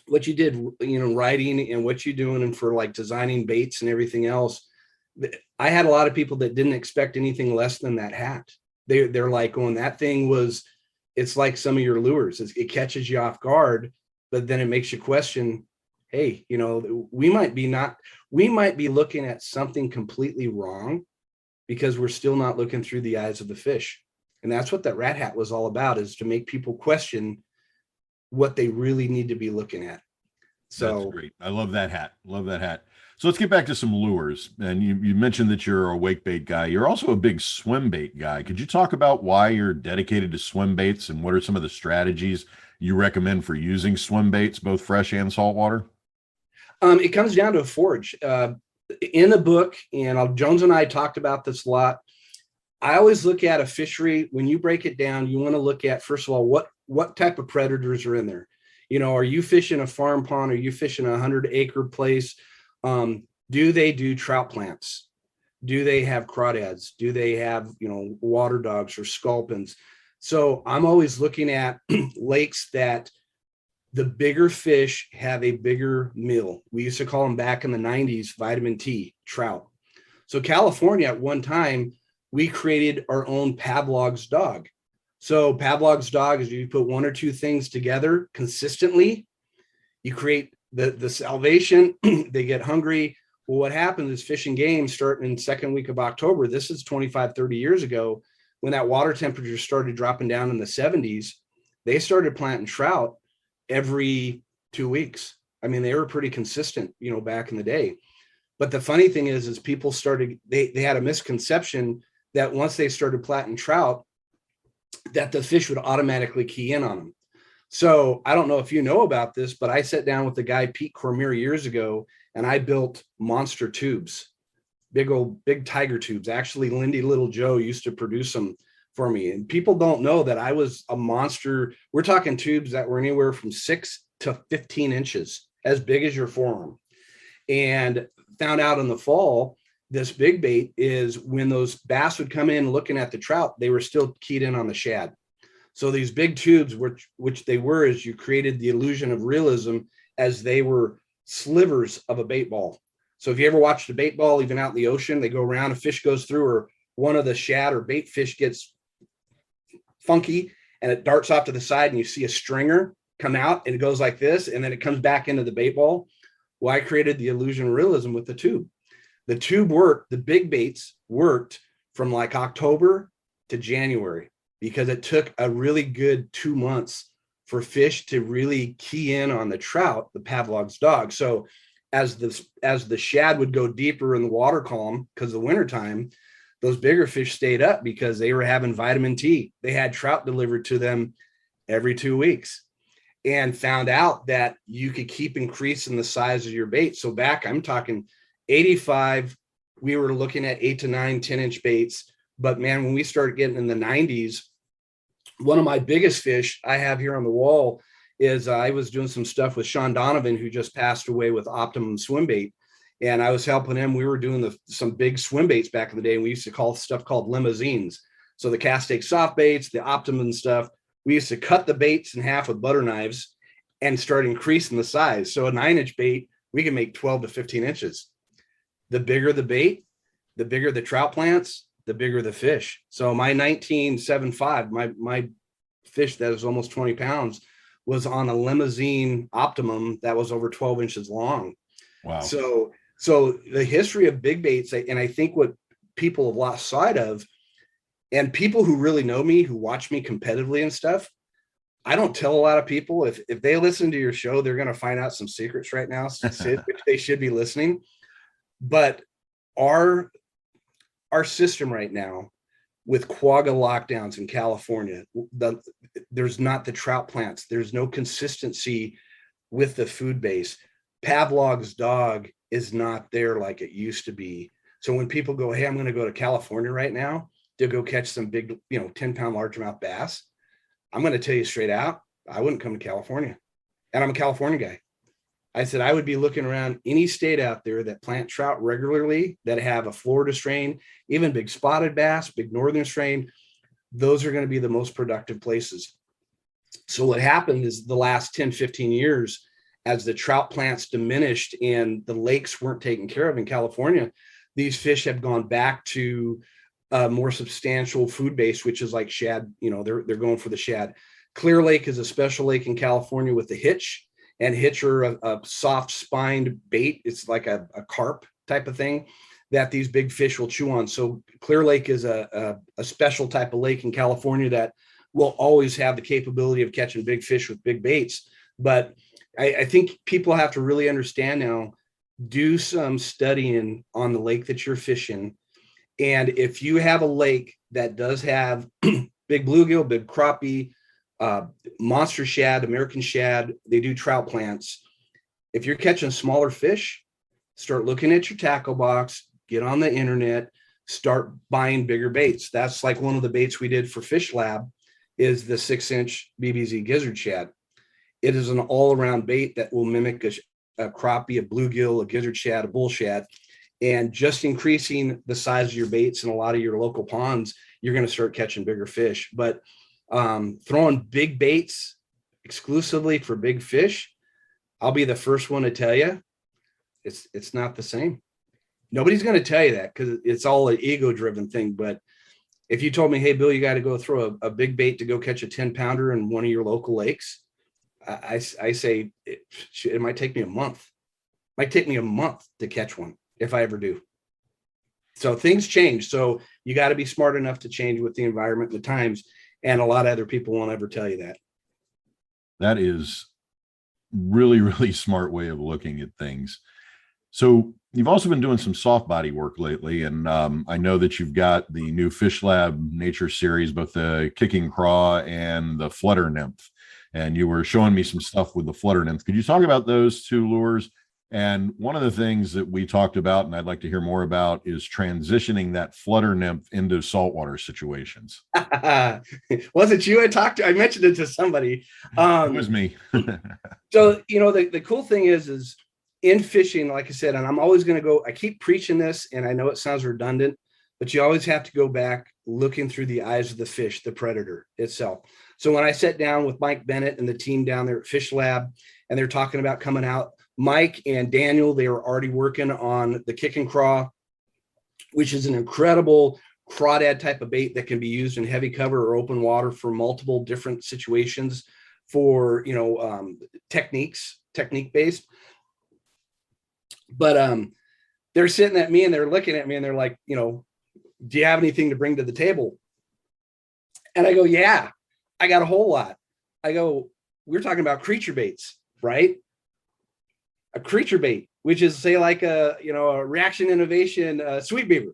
what you did, writing, and what you're doing, and for like designing baits and everything else, I had a lot of people that didn't expect anything less than that hat. They're like going, that thing it's like some of your lures. It catches you off guard, but then it makes you question, hey, we might be looking at something completely wrong because we're still not looking through the eyes of the fish. And that's what that rat hat was all about, is to make people question what they really need to be looking at. So that's great. I love that hat. Love that hat. So let's get back to some lures. And you mentioned that you're a wake bait guy. You're also a big swim bait guy. Could you talk about why you're dedicated to swim baits, and what are some of the strategies you recommend for using swim baits, both fresh and saltwater? It comes down to a forage. In the book, and Jones and I talked about this a lot, I always look at a fishery. When you break it down, you want to look at, first of all, what type of predators are in there. Are you fishing a farm pond? Are you fishing a 100-acre place? Do they do trout plants? Do they have crawdads? Do they have, water dogs or sculpins? So I'm always looking at lakes that the bigger fish have a bigger meal. We used to call them, back in the 90s, vitamin T, trout. So California, at one time, we created our own Pavlov's dog. So Pavlov's dog is, you put one or two things together consistently, you create the salvation, they get hungry. Well, what happens is, Fish and Game, starting in second week of October, this is 25, 30 years ago, when that water temperature started dropping down in the 70s, they started planting trout every 2 weeks. I mean, they were pretty consistent, back in the day. But the funny thing is people started, they had a misconception that once they started planting trout, that the fish would automatically key in on them. So I don't know if you know about this, but I sat down with the guy, Pete Cormier, years ago, and I built monster tubes, big tiger tubes. Actually, Lindy Little Joe used to produce them for me. And people don't know that I was a monster. We're talking tubes that were anywhere from 6 to 15 inches, as big as your forearm. And found out in the fall, this big bait is when those bass would come in looking at the trout, they were still keyed in on the shad. So these big tubes, which they were, is you created the illusion of realism as they were slivers of a bait ball. So if you ever watched a bait ball, even out in the ocean, they go around, a fish goes through, or one of the shad or bait fish gets funky and it darts off to the side and you see a stringer come out and it goes like this, and then it comes back into the bait ball. Well, I created the illusion of realism with the tube. The tube worked, the big baits worked from like October to January, because it took a really good 2 months for fish to really key in on the trout, the Pavlov's dog. So as the shad would go deeper in the water column, because of the wintertime, those bigger fish stayed up because they were having vitamin T. They had trout delivered to them every 2 weeks, and found out that you could keep increasing the size of your bait. So back, I'm talking 85, we were looking at 8 to 9, 10-inch baits. But man, when we started getting in the 90s, one of my biggest fish I have here on the wall is I was doing some stuff with Sean Donovan, who just passed away, with Optimum Swim Bait. And I was helping him. We were doing some big swim baits back in the day, and we used to call stuff called limousines. So the Castake soft baits, the Optimum stuff, we used to cut the baits in half with butter knives and start increasing the size. So a 9-inch bait, we can make 12 to 15 inches. The bigger the bait, the bigger the trout plants, the bigger the fish. So my 1975, my fish that was almost 20 pounds was on a limousine Optimum that was over 12 inches long. Wow. So the history of big baits, and I think what people have lost sight of, and people who really know me, who watch me competitively and stuff, I don't tell a lot of people. If they listen to your show, they're going to find out some secrets right now, which they should be listening. But our system right now, with quagga lockdowns in California, there's not the trout plants. There's no consistency with the food base. Pavlov's dog is not there like it used to be. So when people go, hey, I'm going to go to California right now to go catch some big, 10-pound largemouth bass, I'm going to tell you straight out, I wouldn't come to California. And I'm a California guy. I said, I would be looking around any state out there that plant trout regularly, that have a Florida strain, even big spotted bass, big northern strain. Those are going to be the most productive places. So what happened is the last 10, 15 years, as the trout plants diminished and the lakes weren't taken care of in California, these fish have gone back to a more substantial food base, which is like shad. They're going for the shad. Clear Lake is a special lake in California with the hitch. And hitch are a soft spined bait. It's like a carp type of thing that these big fish will chew on. So Clear Lake is a special type of lake in California that will always have the capability of catching big fish with big baits. But I think people have to really understand now, do some studying on the lake that you're fishing. And if you have a lake that does have big bluegill, big crappie, monster shad, American shad, they do trout plants. If you're catching smaller fish, start looking at your tackle box, get on the internet, start buying bigger baits. That's like one of the baits we did for Fish Lab is the 6-inch BBZ gizzard shad. It is an all-around bait that will mimic a crappie, a bluegill, a gizzard shad, a bull shad. And just increasing the size of your baits in a lot of your local ponds, you're going to start catching bigger fish. But throwing big baits exclusively for big fish, I'll be the first one to tell you, it's not the same. Nobody's going to tell you that because it's all an ego-driven thing. But if you told me, hey, Bill, you got to go throw a big bait to go catch a 10-pounder in one of your local lakes, I say it might take me a month. It might take me a month to catch one if I ever do. So things change. So you got to be smart enough to change with the environment and the times. And a lot of other people won't ever tell you that. That is really, really smart way of looking at things. So you've also been doing some soft body work lately, and I know that you've got the new Fish Lab Nature series, both the Kicking Craw and the Flutter Nymph. And you were showing me some stuff with the Flutter Nymph. Could you talk about those two lures? And one of the things that we talked about, and I'd like to hear more about, is transitioning that Flutter Nymph into saltwater situations. Was it you I talked to? I mentioned it to somebody. It was me. So, the cool thing is in fishing, like I said, and I'm always going to go, I keep preaching this, and I know it sounds redundant, but you always have to go back looking through the eyes of the fish, the predator itself. So when I sat down with Mike Bennett and the team down there at Fish Lab, and they're talking about coming out, Mike and Daniel, they were already working on the Kick and Craw, which is an incredible crawdad type of bait that can be used in heavy cover or open water for multiple different situations for, technique based. But they're sitting at me and they're looking at me and they're like, do you have anything to bring to the table? And I go, yeah, I got a whole lot. I go, we're talking about creature baits, right? A creature bait, which is say like a reaction innovation sweet beaver.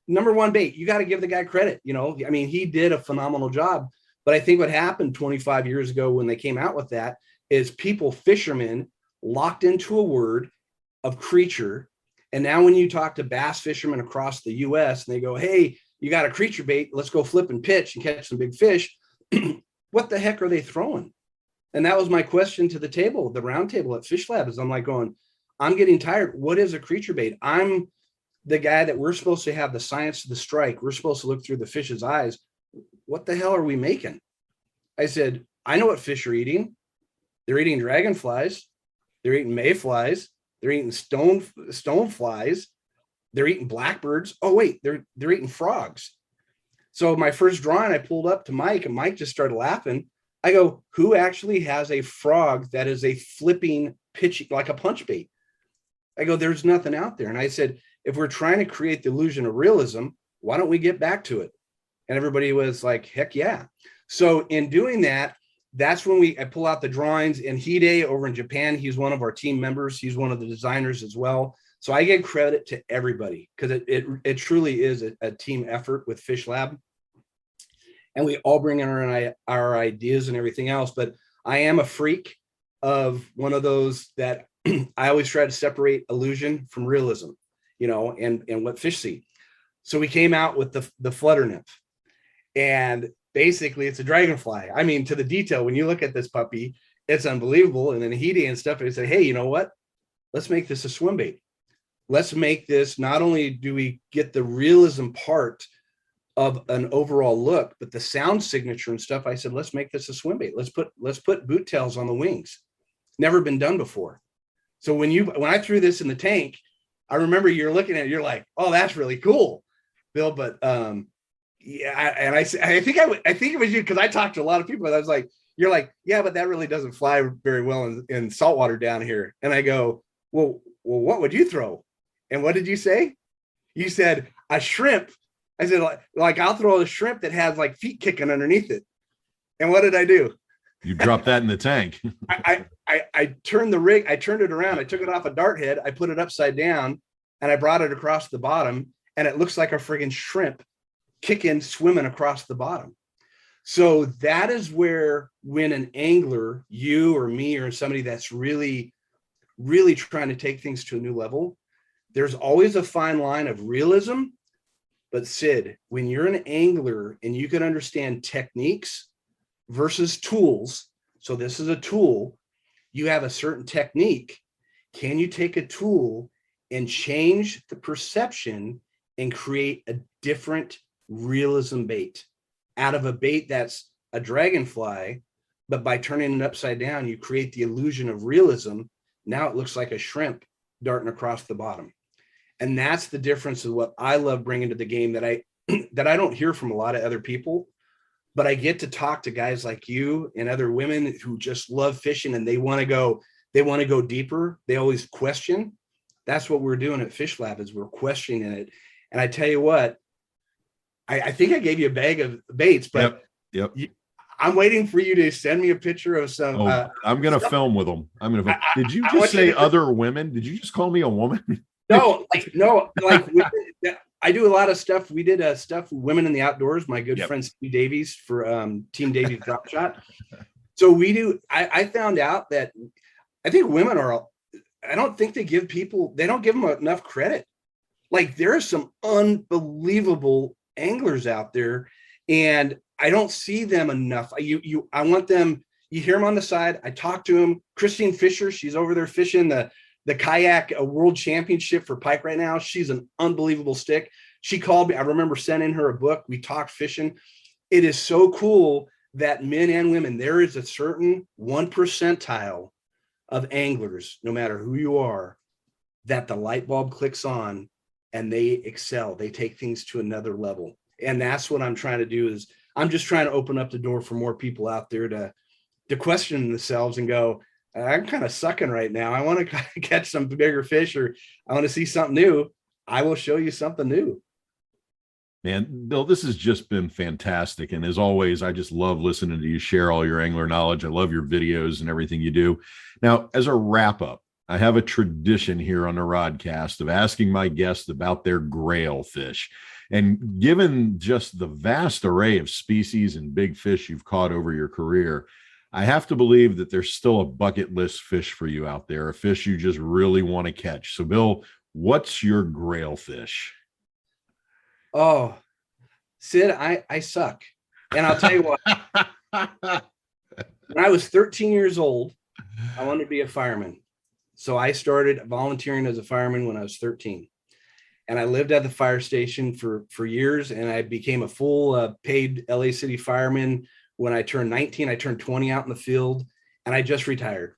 Number one bait. You got to give the guy credit. He did a phenomenal job. But I think what happened 25 years ago when they came out with that is fishermen locked into a word of creature. And now when you talk to bass fishermen across the US and they go, hey, you got a creature bait, let's go flip and pitch and catch some big fish. What the heck are they throwing? And that was my question to the round table at Fish Lab, is I'm like going, I'm getting tired. What is a creature bait? I'm the guy that we're supposed to have the science of the strike. We're supposed to look through the fish's eyes. What the hell are we making? I said, I know what fish are eating. They're eating dragonflies. They're eating mayflies. They're eating stone flies. They're eating blackbirds. Oh, wait, they're eating frogs. So my first drawing, I pulled up to Mike, and Mike just started laughing. I go, who actually has a frog that is a flipping pitch, like a punch bait? I go, there's nothing out there. And I said, if we're trying to create the illusion of realism, why don't we get back to it? And everybody was like, heck yeah. So in doing that, that's when I pull out the drawings. And Hide over in Japan, he's one of our team members. He's one of the designers as well. So I give credit to everybody, because it truly is a team effort with Fish Lab. And we all bring in our ideas and everything else. But I am a freak of one of those that I always try to separate illusion from realism, and what fish see. So we came out with the Flutter Nymph. And basically it's a dragonfly. I mean, to the detail, when you look at this puppy, it's unbelievable. And then Hide and stuff, they say, hey, you know what? Let's make this a swim bait. Let's make this, not only do we get the realism part of an overall look, but the sound signature and stuff. I said, let's make this a swim bait. Let's put boot tails on the wings. Never been done before. So when I threw this in the tank, I remember you're looking at it, you're like, oh, that's really cool, Bill. But yeah, I think it was you, because I talked to a lot of people, and I was like, you're like, yeah, but that really doesn't fly very well in saltwater down here. And I go, well, what would you throw? And what did you say? You said a shrimp. I said, like I'll throw a shrimp that has like feet kicking underneath it. And what did I do? You dropped that in the tank. I turned the rig. I turned it around. I took it off a dart head. I put it upside down, and I brought it across the bottom, and it looks like a friggin' shrimp kicking, swimming across the bottom. So that is where, when an angler, you or me or somebody that's really, really trying to take things to a new level, there's always a fine line of realism. But Sid, when you're an angler and you can understand techniques versus tools, so this is a tool, you have a certain technique. Can you take a tool and change the perception and create a different realism bait out of a bait that's a dragonfly, but by turning it upside down, you create the illusion of realism. Now it looks like a shrimp darting across the bottom. And that's the difference of what I love bringing to the game that I don't hear from a lot of other people, but I get to talk to guys like you and other women who just love fishing, and they want to go deeper. They always question. That's what we're doing at Fish Lab, is we're questioning it. And I tell you what, I think I gave you a bag of baits, but yep. I'm waiting for you to send me a picture of some. I'm going to film with them. Did you I just want you say to- other women? Did you just call me a woman? No, I do a lot of stuff. We did stuff with Women in the Outdoors. My good friend Steve Davies for Team Davies Drop Shot. So we do. I found out that I think women are. I don't think they don't give them enough credit. Like there are some unbelievable anglers out there, and I don't see them enough. I want them. You hear them on the side. I talk to them. Christine Fisher, she's over there fishing the kayak world championship for pike right now. She's an unbelievable stick. She called me. I remember sending her a book. We talked fishing. It is so cool that men and women, there is a certain 1% of anglers, no matter who you are, that the light bulb clicks on and they excel. They take things to another level. And that's what I'm trying to do is I'm just trying to open up the door for more people out there to question themselves and go, I'm kind of sucking right now. I want to catch some bigger fish, or I want to see something new. I will show you something new. Man, Bill, this has just been fantastic. And as always, I just love listening to you share all your angler knowledge. I love your videos and everything you do. Now, as a wrap up, I have a tradition here on the Rodcast of asking my guests about their grail fish. And given just the vast array of species and big fish you've caught over your career, I have to believe that there's still a bucket list fish for you out there, a fish you just really want to catch. So, Bill, what's your grail fish? Oh, Sid, I suck. And I'll tell you what, when I was 13 years old, I wanted to be a fireman. So I started volunteering as a fireman when I was 13. And I lived at the fire station for years. And I became a full paid LA City fireman. When I turned 19, I turned 20 out in the field, and I just retired.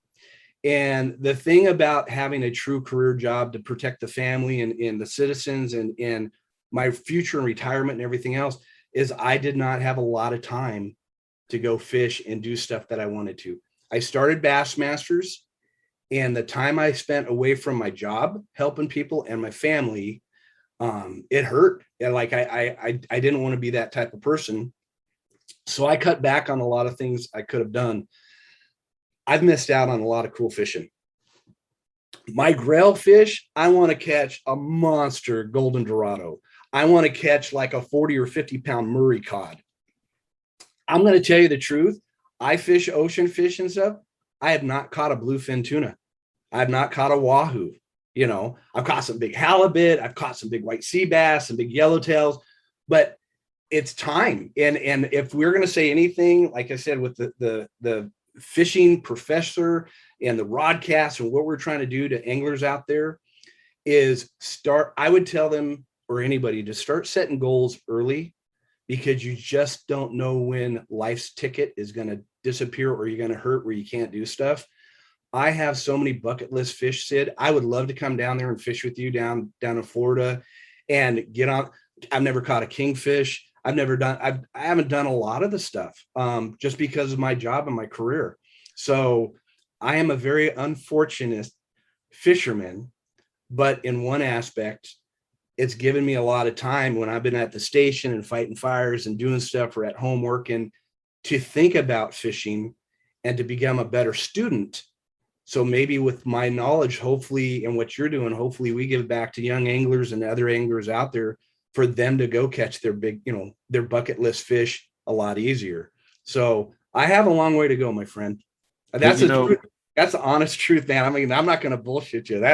And the thing about having a true career job to protect the family and the citizens and my future and retirement and everything else is I did not have a lot of time to go fish and do stuff that I wanted to. I started Bassmasters, and the time I spent away from my job helping people and my family, it hurt. And like I didn't want to be that type of person. So I cut back on a lot of things I could have done. I've missed out on a lot of cool fishing. My grail fish, I want to catch a monster golden dorado. I want to catch like a 40 or 50 pound Murray cod. I'm going to tell you the truth. I fish ocean fish and stuff. I have not caught a bluefin tuna. I have not caught a wahoo. You know, I've caught some big halibut. I've caught some big white sea bass, some big yellowtails, but it's time. And if we're going to say anything, like I said, with the fishing professor and the Rodcast and what we're trying to do to anglers out there is I would tell them or anybody to start setting goals early, because you just don't know when life's ticket is going to disappear or you're going to hurt where you can't do stuff. I have so many bucket list fish, Sid. I would love to come down there and fish with you down in Florida and get on. I've never caught a kingfish. I haven't done a lot of the stuff just because of my job and my career. So I am a very unfortunate fisherman, but in one aspect, it's given me a lot of time when I've been at the station and fighting fires and doing stuff or at home working to think about fishing and to become a better student. So maybe with my knowledge, hopefully, and what you're doing, hopefully we give back to young anglers and other anglers out there for them to go catch their big, their bucket list fish a lot easier. So I have a long way to go, my friend. That's that's the honest truth, man. I mean, I'm not going to bullshit you.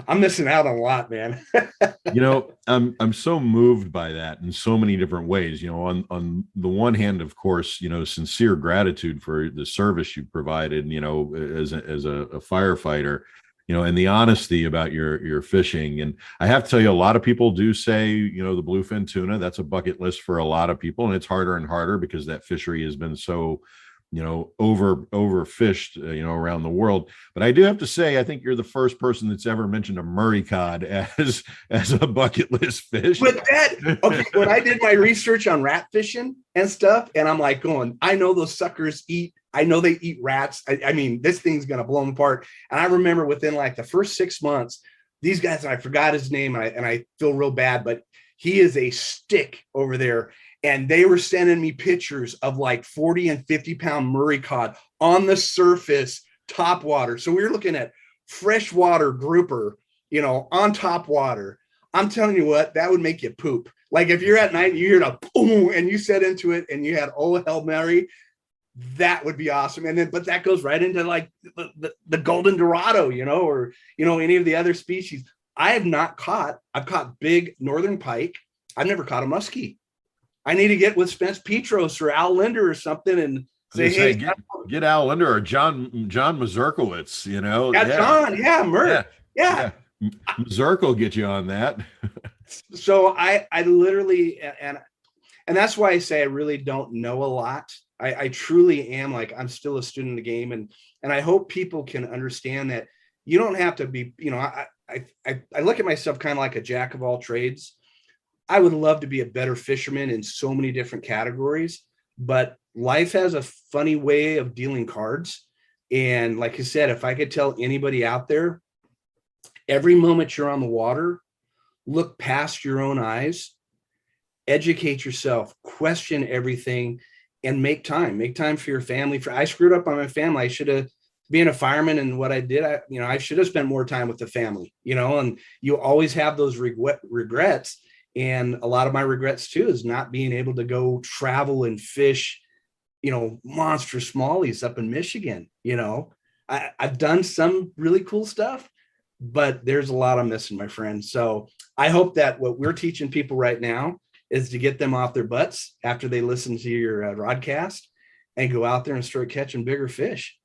I'm missing out on a lot, man. I'm so moved by that in so many different ways. On the one hand, of course, sincere gratitude for the service you provided, as a firefighter, and the honesty about your fishing. And I have to tell you, a lot of people do say, the bluefin tuna, that's a bucket list for a lot of people. And it's harder and harder because that fishery has been so overfished, around the world. But I do have to say, I think you're the first person that's ever mentioned a Murray cod as a bucket list fish. But when I did my research on rat fishing and stuff, and I'm like I know those suckers I know they eat rats. I mean, this thing's going to blow them apart. And I remember within like the first 6 months, these guys, and I forgot his name, and I feel real bad, but He is a stick over there. And they were sending me pictures of like 40 and 50-pound Murray cod on the surface, top water. So we were looking at freshwater grouper, on top water. I'm telling you what, that would make you poop. Like if you're at night, you hear a boom and you set into it and you had Hail Mary, that would be awesome. And then, but that goes right into like the golden Dorado, or, any of the other species. I've caught big northern pike. I've never caught a muskie. I need to get with Spence Petros or Al Linder or something and say, hey, get Al Linder or John Mazurkowitz, John, Mert. Yeah. Mazurk will get you on that. So I literally, and that's why I say I really don't know a lot. I truly am like, I'm still a student of the game. And I hope people can understand that you don't have to be, I look at myself kind of like a jack of all trades. I would love to be a better fisherman in so many different categories, but life has a funny way of dealing cards. And like I said, if I could tell anybody out there, every moment you're on the water, look past your own eyes, educate yourself, question everything, and make time for your family. I screwed up on my family. I should have been a fireman, and what I did, I should have spent more time with the family, and you always have those regrets. And a lot of my regrets too is not being able to go travel and fish, monster smallies up in Michigan. I've done some really cool stuff, but there's a lot I'm missing, my friend. So I hope that what we're teaching people right now is to get them off their butts after they listen to your rodcast and go out there and start catching bigger fish,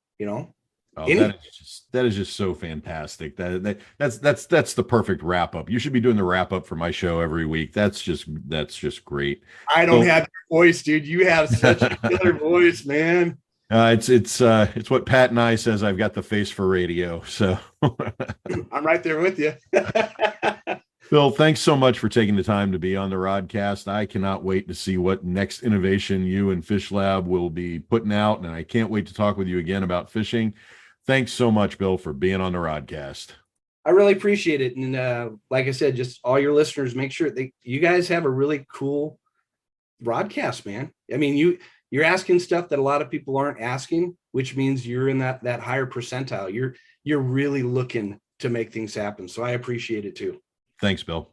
Oh, that is just so fantastic. That's the perfect wrap up. You should be doing the wrap up for my show every week. That's just great. I don't have your voice, dude. You have such a killer voice, man. It's what Pat and I says. I've got the face for radio. So I'm right there with you. Bill, thanks so much for taking the time to be on the Rodcast. I cannot wait to see what next innovation you and Fish Lab will be putting out, and I can't wait to talk with you again about fishing. Thanks so much, Bill, for being on the Rodcast. I really appreciate it. And like I said, just all your listeners, make sure you guys have a really cool broadcast, man. I mean, you're asking stuff that a lot of people aren't asking, which means you're in that higher percentile. You're really looking to make things happen. So I appreciate it too. Thanks, Bill.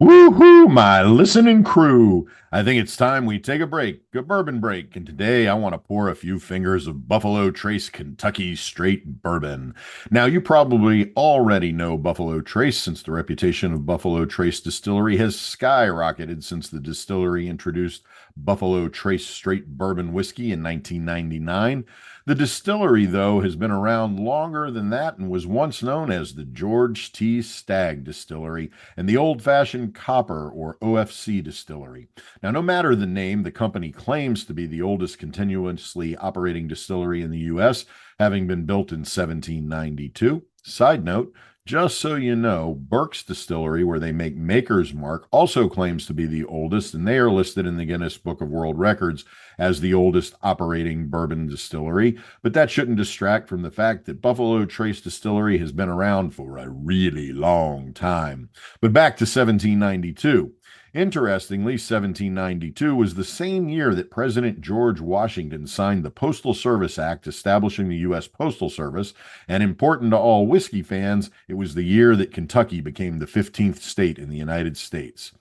Woohoo, my listening crew. I think it's time we take a bourbon break. And today I want to pour a few fingers of Buffalo Trace Kentucky Straight Bourbon. Now, you probably already know Buffalo Trace, since the reputation of Buffalo Trace Distillery has skyrocketed since the distillery introduced Buffalo Trace Straight Bourbon whiskey in 1999. The distillery, though, has been around longer than that and was once known as the George T. Stagg Distillery and the Old Fashioned Copper, or OFC, Distillery. Now, no matter the name, the company claims to be the oldest continuously operating distillery in the U.S., having been built in 1792. Side note, just so you know, Burke's Distillery, where they make Maker's Mark, also claims to be the oldest, and they are listed in the Guinness Book of World Records as the oldest operating bourbon distillery. But that shouldn't distract from the fact that Buffalo Trace Distillery has been around for a really long time. But back to 1792. Interestingly, 1792 was the same year that President George Washington signed the Postal Service Act establishing the U.S. Postal Service, and important to all whiskey fans, it was the year that Kentucky became the 15th state in the United States.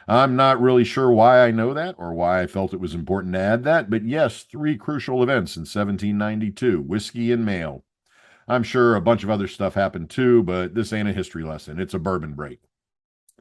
I'm not really sure why I know that or why I felt it was important to add that, but yes, 3 crucial events in 1792, whiskey and mail. I'm sure a bunch of other stuff happened too, but this ain't a history lesson. It's a bourbon break.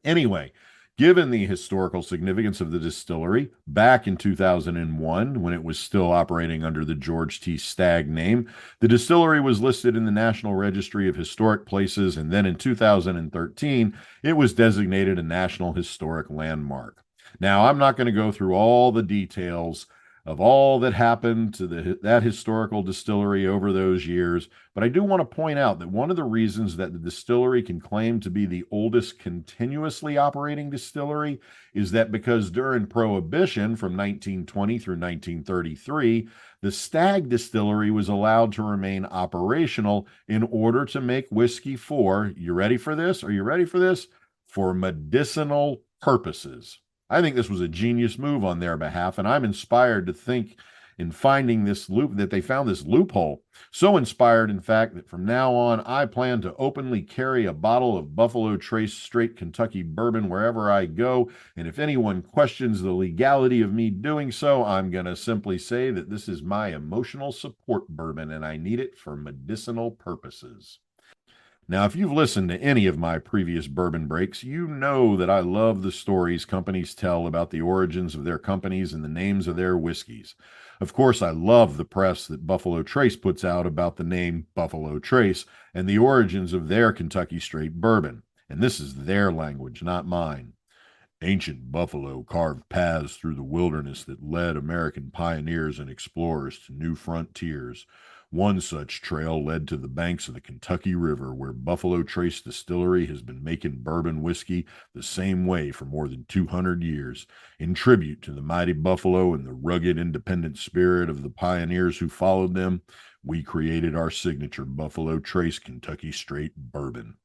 Anyway, given the historical significance of the distillery, back in 2001, when it was still operating under the George T. Stagg name, the distillery was listed in the National Registry of Historic Places, and then in 2013, it was designated a National Historic Landmark. Now, I'm not going to go through all the details of all that happened to that historical distillery over those years. But I do want to point out that one of the reasons that the distillery can claim to be the oldest continuously operating distillery is that because during Prohibition from 1920 through 1933, the Stag Distillery was allowed to remain operational in order to make whiskey for, you ready for this? Are you ready for this? For medicinal purposes. I think this was a genius move on their behalf, and I'm inspired to think in finding this loop that they found this loophole. So inspired, in fact, that from now on, I plan to openly carry a bottle of Buffalo Trace straight Kentucky bourbon wherever I go. And if anyone questions the legality of me doing so, I'm going to simply say that this is my emotional support bourbon and I need it for medicinal purposes. Now, if you've listened to any of my previous bourbon breaks, you know that I love the stories companies tell about the origins of their companies and the names of their whiskeys. Of course, I love the press that Buffalo Trace puts out about the name Buffalo Trace and the origins of their Kentucky straight bourbon. And this is their language, not mine. Ancient buffalo carved paths through the wilderness that led American pioneers and explorers to new frontiers. One such trail led to the banks of the Kentucky River, where Buffalo Trace Distillery has been making bourbon whiskey the same way for more than 200 years. In tribute to the mighty buffalo and the rugged, independent spirit of the pioneers who followed them, we created our signature Buffalo Trace Kentucky Straight Bourbon.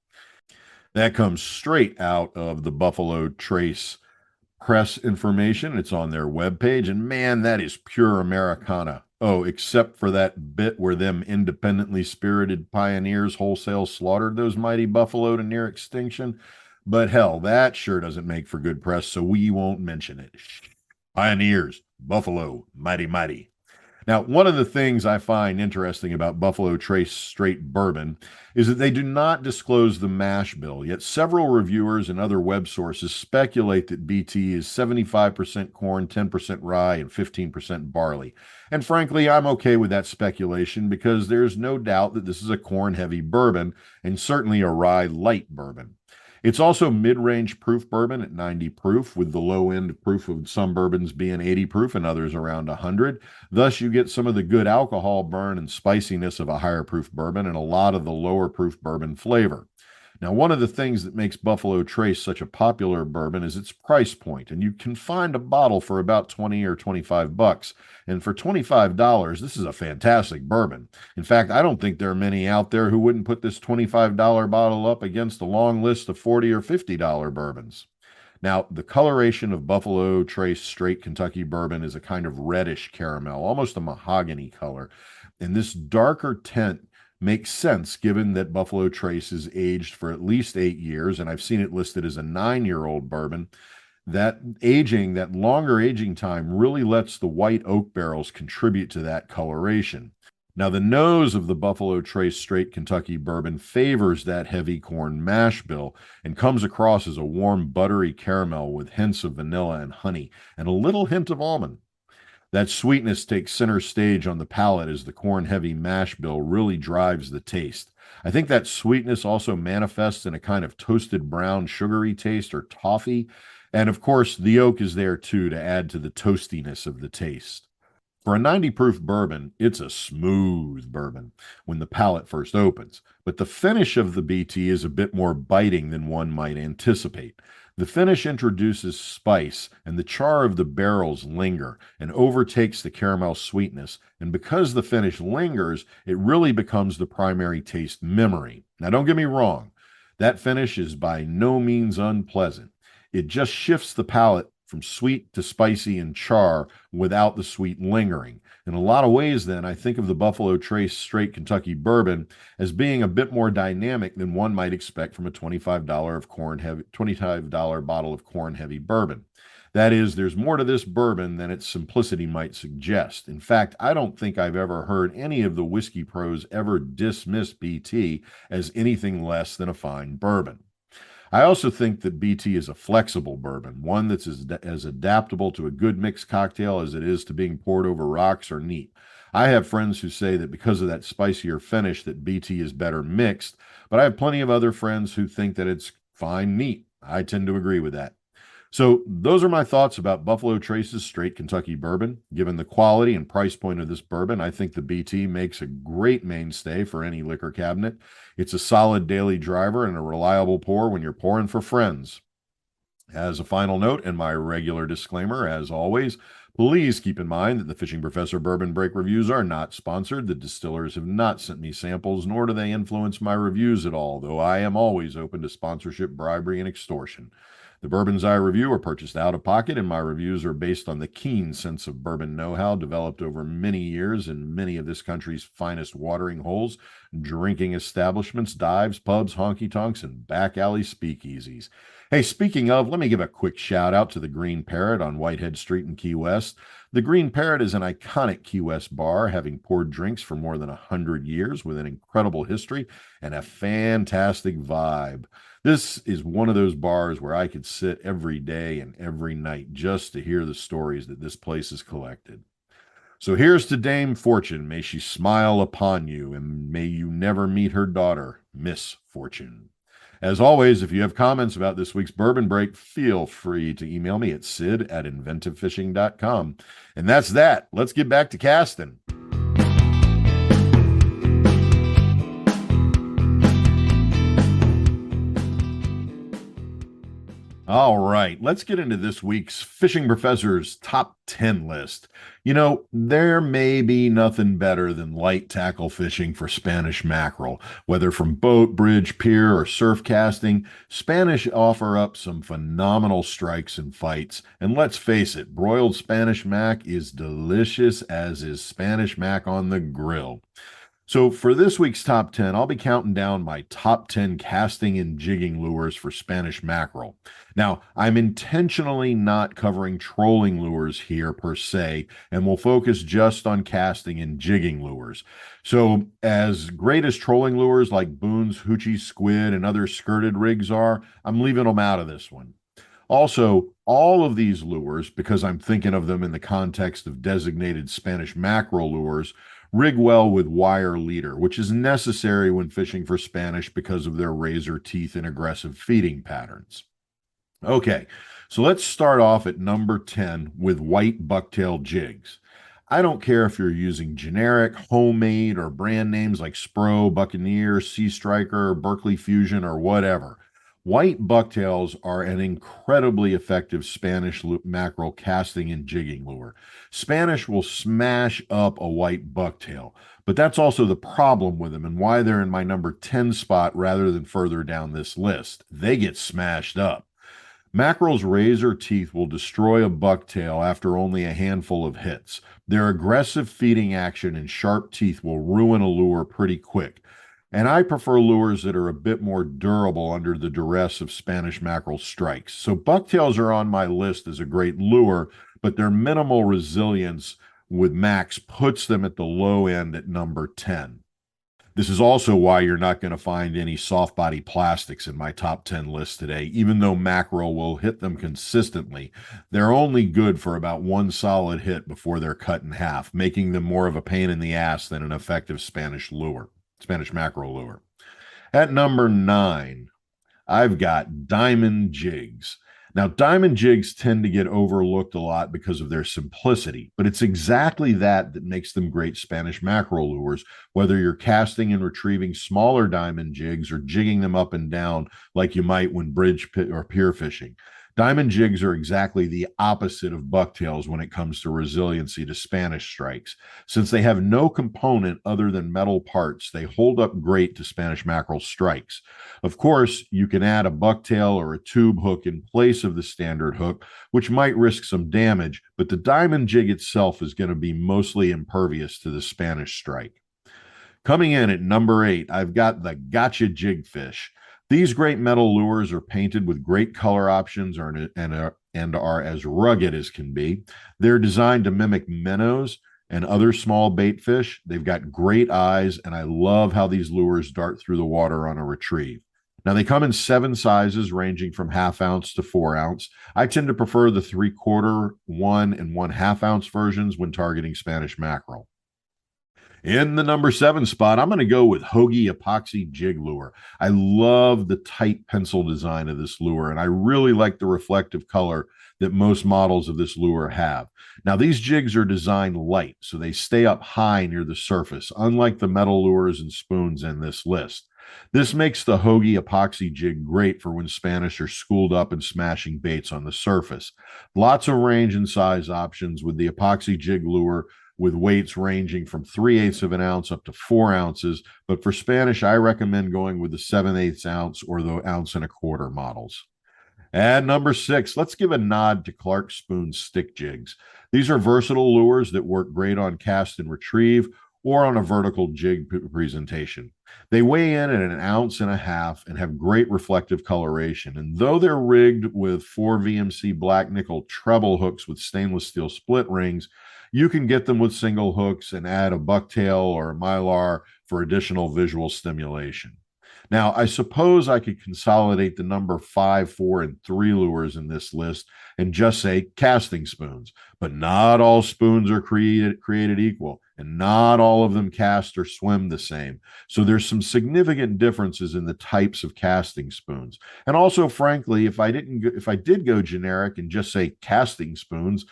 That comes straight out of the Buffalo Trace press information. It's on their webpage, and man, that is pure Americana. Oh, except for that bit where them independently spirited pioneers wholesale slaughtered those mighty buffalo to near extinction. But hell, that sure doesn't make for good press, so we won't mention it. Pioneers, buffalo, mighty, mighty. Now, one of the things I find interesting about Buffalo Trace straight bourbon is that they do not disclose the mash bill, yet several reviewers and other web sources speculate that BT is 75% corn, 10% rye, and 15% barley. And frankly, I'm okay with that speculation because there's no doubt that this is a corn-heavy bourbon and certainly a rye-light bourbon. It's also mid-range proof bourbon at 90 proof, with the low end of proof of some bourbons being 80 proof and others around 100. Thus, you get some of the good alcohol burn and spiciness of a higher proof bourbon and a lot of the lower proof bourbon flavor. Now, one of the things that makes Buffalo Trace such a popular bourbon is its price point, and you can find a bottle for about 20 or 25 bucks. And for $25, this is a fantastic bourbon. In fact, I don't think there are many out there who wouldn't put this $25 bottle up against a long list of $40 or $50 bourbons. Now, the coloration of Buffalo Trace straight Kentucky bourbon is a kind of reddish caramel, almost a mahogany color. And this darker tint makes sense given that Buffalo Trace is aged for at least 8 years, and I've seen it listed as a 9-year-old bourbon. That longer aging time really lets the white oak barrels contribute to that coloration. Now, the nose of the Buffalo Trace straight Kentucky bourbon favors that heavy corn mash bill and comes across as a warm, buttery caramel with hints of vanilla and honey and a little hint of almond. That sweetness takes center stage on the palate as the corn-heavy mash bill really drives the taste. I think that sweetness also manifests in a kind of toasted brown sugary taste or toffee. And of course, the oak is there too to add to the toastiness of the taste. For a 90 proof bourbon, it's a smooth bourbon when the palate first opens, but the finish of the BT is a bit more biting than one might anticipate. The finish introduces spice, and the char of the barrels linger and overtakes the caramel sweetness, and because the finish lingers, it really becomes the primary taste memory. Now, don't get me wrong, that finish is by no means unpleasant. It just shifts the palate from sweet to spicy and char without the sweet lingering. In a lot of ways, then, I think of the Buffalo Trace straight Kentucky bourbon as being a bit more dynamic than one might expect from a $25 bottle of corn-heavy bourbon. That is, there's more to this bourbon than its simplicity might suggest. In fact, I don't think I've ever heard any of the whiskey pros ever dismiss BT as anything less than a fine bourbon. I also think that BT is a flexible bourbon, one that's as adaptable to a good mixed cocktail as it is to being poured over rocks or neat. I have friends who say that because of that spicier finish that BT is better mixed, but I have plenty of other friends who think that it's fine neat. I tend to agree with that. So those are my thoughts about Buffalo Trace's straight Kentucky bourbon. Given the quality and price point of this bourbon, I think the BT makes a great mainstay for any liquor cabinet. It's a solid daily driver and a reliable pour when you're pouring for friends. As a final note, and my regular disclaimer, as always, please keep in mind that the Fishing Professor Bourbon Break reviews are not sponsored. The distillers have not sent me samples, nor do they influence my reviews at all, though I am always open to sponsorship, bribery, and extortion. The bourbons I review are purchased out of pocket, and my reviews are based on the keen sense of bourbon know-how developed over many years in many of this country's finest watering holes, drinking establishments, dives, pubs, honky-tonks, and back alley speakeasies. Hey, speaking of, let me give a quick shout out to the Green Parrot on Whitehead Street in Key West. The Green Parrot is an iconic Key West bar, having poured drinks for more than 100 years with an incredible history and a fantastic vibe. This is one of those bars where I could sit every day and every night just to hear the stories that this place has collected. So here's to Dame Fortune. May she smile upon you, and may you never meet her daughter, Miss Fortune. As always, if you have comments about this week's Bourbon Break, feel free to email me at sid@inventivefishing.com. And that's that. Let's get back to casting. All right, let's get into this week's Fishing Professor's Top 10 list. You know, there may be nothing better than light tackle fishing for Spanish mackerel. Whether from boat, bridge, pier, or surf casting, Spanish offer up some phenomenal strikes and fights. And let's face it, broiled Spanish mac is delicious, as is Spanish mac on the grill. So for this week's top 10, I'll be counting down my top 10 casting and jigging lures for Spanish mackerel. Now, I'm intentionally not covering trolling lures here per se, and will focus just on casting and jigging lures. So as great as trolling lures like boons, hoochie, squid, and other skirted rigs are, I'm leaving them out of this one. Also, all of these lures, because I'm thinking of them in the context of designated Spanish mackerel lures, rig well with wire leader, which is necessary when fishing for Spanish because of their razor teeth and aggressive feeding patterns. Okay, so let's start off at number 10 with white bucktail jigs. I don't care if you're using generic, homemade, or brand names like Spro, Buccaneer, Sea Striker, Berkeley Fusion, or whatever. White bucktails are an incredibly effective Spanish mackerel casting and jigging lure. Spanish will smash up a white bucktail, but that's also the problem with them and why they're in my number 10 spot rather than further down this list. They get smashed up. Mackerel's razor teeth will destroy a bucktail after only a handful of hits. Their aggressive feeding action and sharp teeth will ruin a lure pretty quick. And I prefer lures that are a bit more durable under the duress of Spanish mackerel strikes. So bucktails are on my list as a great lure, but their minimal resilience with Max puts them at the low end at number 10. This is also why you're not going to find any soft body plastics in my top 10 list today. Even though mackerel will hit them consistently, they're only good for about one solid hit before they're cut in half, making them more of a pain in the ass than an effective Spanish mackerel lure. At number 9, I've got diamond jigs. Now, diamond jigs tend to get overlooked a lot because of their simplicity, but it's exactly that makes them great Spanish mackerel lures, whether you're casting and retrieving smaller diamond jigs or jigging them up and down like you might when bridge or pier fishing. Diamond jigs are exactly the opposite of bucktails when it comes to resiliency to Spanish strikes. Since they have no component other than metal parts, they hold up great to Spanish mackerel strikes. Of course, you can add a bucktail or a tube hook in place of the standard hook, which might risk some damage, but the diamond jig itself is going to be mostly impervious to the Spanish strike. Coming in at number 8, I've got the gotcha jigfish. These great metal lures are painted with great color options and are as rugged as can be. They're designed to mimic minnows and other small bait fish. They've got great eyes, and I love how these lures dart through the water on a retrieve. Now, they come in 7 sizes, ranging from 1/2 ounce to 4 ounce. I tend to prefer the 3/4, 1, and 1/2 ounce versions when targeting Spanish mackerel. In the number 7 spot, I'm going to go with Hoagie Epoxy Jig Lure. I love the tight pencil design of this lure, and I really like the reflective color that most models of this lure have. Now, these jigs are designed light, so they stay up high near the surface, unlike the metal lures and spoons in this list. This makes the Hoagie Epoxy Jig great for when Spanish are schooled up and smashing baits on the surface. Lots of range and size options with the Epoxy Jig Lure, with weights ranging from 3/8 of an ounce up to 4 ounces. But for Spanish, I recommend going with the 7/8 ounce or the 1.25 ounce models. And number 6, let's give a nod to Clark Spoon stick jigs. These are versatile lures that work great on cast and retrieve or on a vertical jig presentation. They weigh in at 1.5 ounces and have great reflective coloration. And though they're rigged with 4 VMC black nickel treble hooks with stainless steel split rings, you can get them with single hooks and add a bucktail or a mylar for additional visual stimulation. Now, I suppose I could consolidate the number 5, 4, and 3 lures in this list and just say casting spoons, but not all spoons are created equal, and not all of them cast or swim the same. So there's some significant differences in the types of casting spoons. And also, frankly, if I did go generic and just say casting spoons,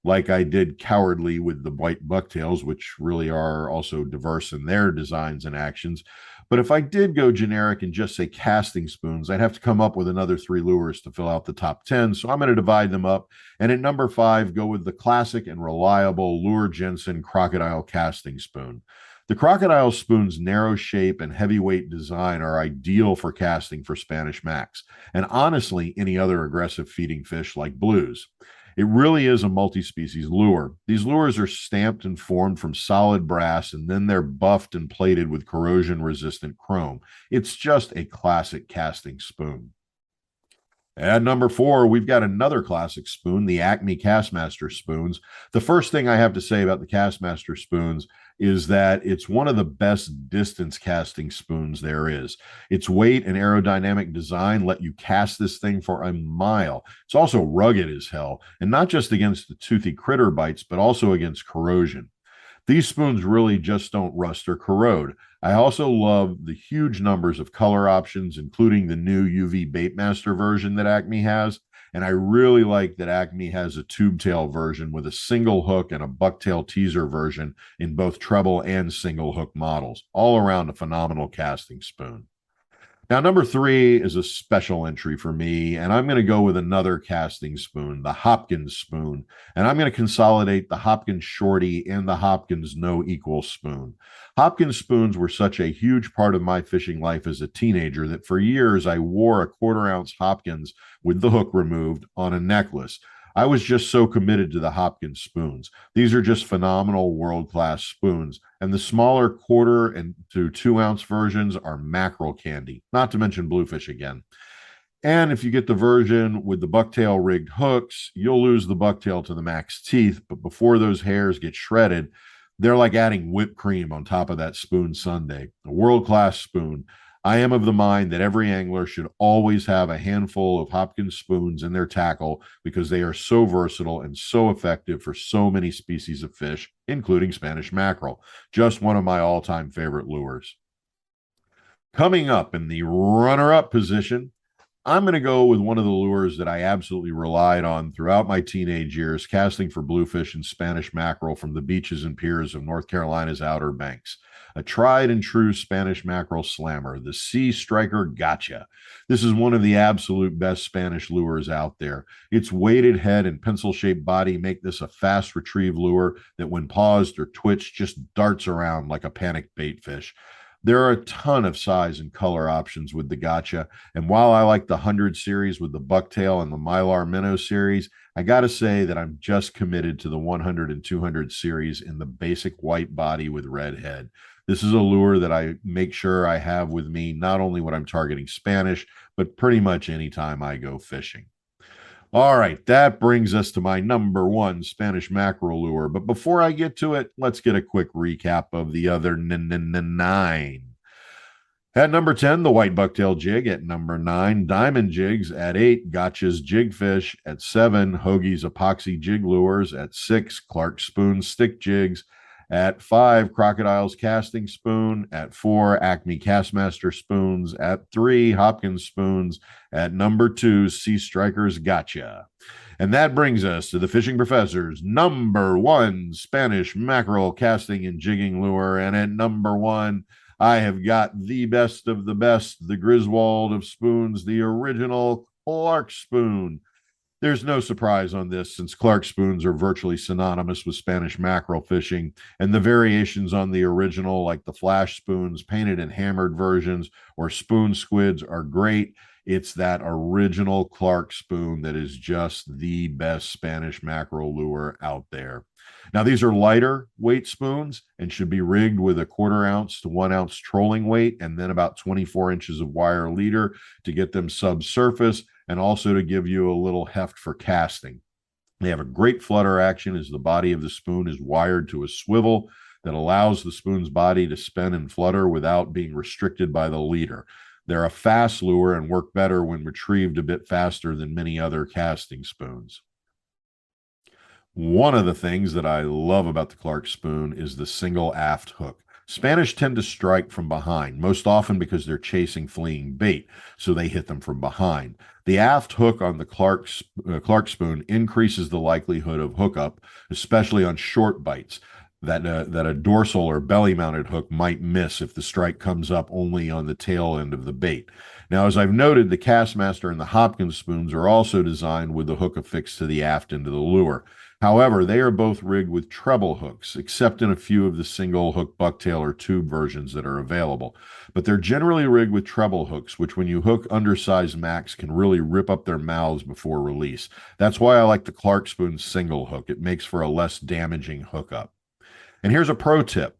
like I did cowardly with the white bucktails, which really are also diverse in their designs and actions. But if I did go generic and just say casting spoons, I'd have to come up with another 3 lures to fill out the top 10. So I'm going to divide them up. And at number 5, go with the classic and reliable Lure Jensen Crocodile Casting Spoon. The Crocodile spoon's narrow shape and heavyweight design are ideal for casting for Spanish Macs, and honestly, any other aggressive feeding fish like blues. It really is a multi-species lure. These lures are stamped and formed from solid brass, and then they're buffed and plated with corrosion-resistant chrome. It's just a classic casting spoon. At number 4, we've got another classic spoon, the Acme Castmaster spoons. The first thing I have to say about the Castmaster spoons is that it's one of the best distance casting spoons there is. Its weight and aerodynamic design let you cast this thing for a mile. It's also rugged as hell, and not just against the toothy critter bites, but also against corrosion. These spoons really just don't rust or corrode. I also love the huge numbers of color options, including the new UV Baitmaster version that Acme has. And I really like that Acme has a tube tail version with a single hook and a bucktail teaser version in both treble and single hook models. All around a phenomenal casting spoon. Now, number 3 is a special entry for me, and I'm going to go with another casting spoon, the Hopkins spoon. And I'm going to consolidate the Hopkins Shorty and the Hopkins No Equal spoon. Hopkins spoons were such a huge part of my fishing life as a teenager that for years I wore a 1/4 ounce Hopkins with the hook removed on a necklace. I was just so committed to the Hopkins spoons. These are just phenomenal world-class spoons. And the smaller 1/4 and to 2 ounce versions are mackerel candy, not to mention bluefish again. And if you get the version with the bucktail rigged hooks, you'll lose the bucktail to the max teeth. But before those hairs get shredded, they're like adding whipped cream on top of that spoon sundae. A world-class spoon. I am of the mind that every angler should always have a handful of Hopkins spoons in their tackle because they are so versatile and so effective for so many species of fish, including Spanish mackerel. Just one of my all-time favorite lures. Coming up in the runner-up position, I'm going to go with one of the lures that I absolutely relied on throughout my teenage years, casting for bluefish and Spanish mackerel from the beaches and piers of North Carolina's Outer Banks. A tried and true Spanish mackerel slammer, the Sea Striker Gotcha. This is one of the absolute best Spanish lures out there. Its weighted head and pencil-shaped body make this a fast retrieve lure that when paused or twitched just darts around like a panicked bait fish. There are a ton of size and color options with the Gotcha, and while I like the 100 series with the bucktail and the Mylar Minnow series, I gotta say that I'm just committed to the 100 and 200 series in the basic white body with red head. This is a lure that I make sure I have with me not only when I'm targeting Spanish, but pretty much anytime I go fishing. All right, that brings us to my number 1 Spanish mackerel lure. But before I get to it, let's get a quick recap of the other 9. At number 10, the white bucktail jig. At number 9, diamond jigs. At 8, Gotcha's jigfish. At 7, Hoagie's epoxy jig lures. At 6, Clark Spoon stick jigs. At 5, Crocodile's Casting Spoon. At 4, Acme Castmaster Spoons. At 3, Hopkins Spoons. At number 2, Sea Strikers Gotcha. And that brings us to the Fishing Professor's number 1 Spanish mackerel casting and jigging lure. And at number 1, I have got the best of the best, the Griswold of spoons, the original Clark Spoon. There's no surprise on this, since Clark spoons are virtually synonymous with Spanish mackerel fishing, and the variations on the original, like the flash spoons, painted and hammered versions, or spoon squids, are great. It's that original Clark spoon that is just the best Spanish mackerel lure out there. Now, these are lighter weight spoons and should be rigged with a 1/4 ounce to 1 ounce trolling weight, and then about 24 inches of wire leader to get them subsurface, and also to give you a little heft for casting. They have a great flutter action, as the body of the spoon is wired to a swivel that allows the spoon's body to spin and flutter without being restricted by the leader. They're a fast lure and work better when retrieved a bit faster than many other casting spoons. One of the things that I love about the Clark spoon is the single aft hook. Spanish tend to strike from behind, most often because they're chasing fleeing bait, so they hit them from behind. The aft hook on the Clark spoon increases the likelihood of hookup, especially on short bites that a dorsal or belly-mounted hook might miss if the strike comes up only on the tail end of the bait. Now, as I've noted, the Castmaster and the Hopkins spoons are also designed with the hook affixed to the aft end of the lure. However, they are both rigged with treble hooks, except in a few of the single hook bucktail or tube versions that are available. But they're generally rigged with treble hooks, which when you hook undersized macks can really rip up their mouths before release. That's why I like the Clark spoon's single hook. It makes for a less damaging hookup. And here's a pro tip.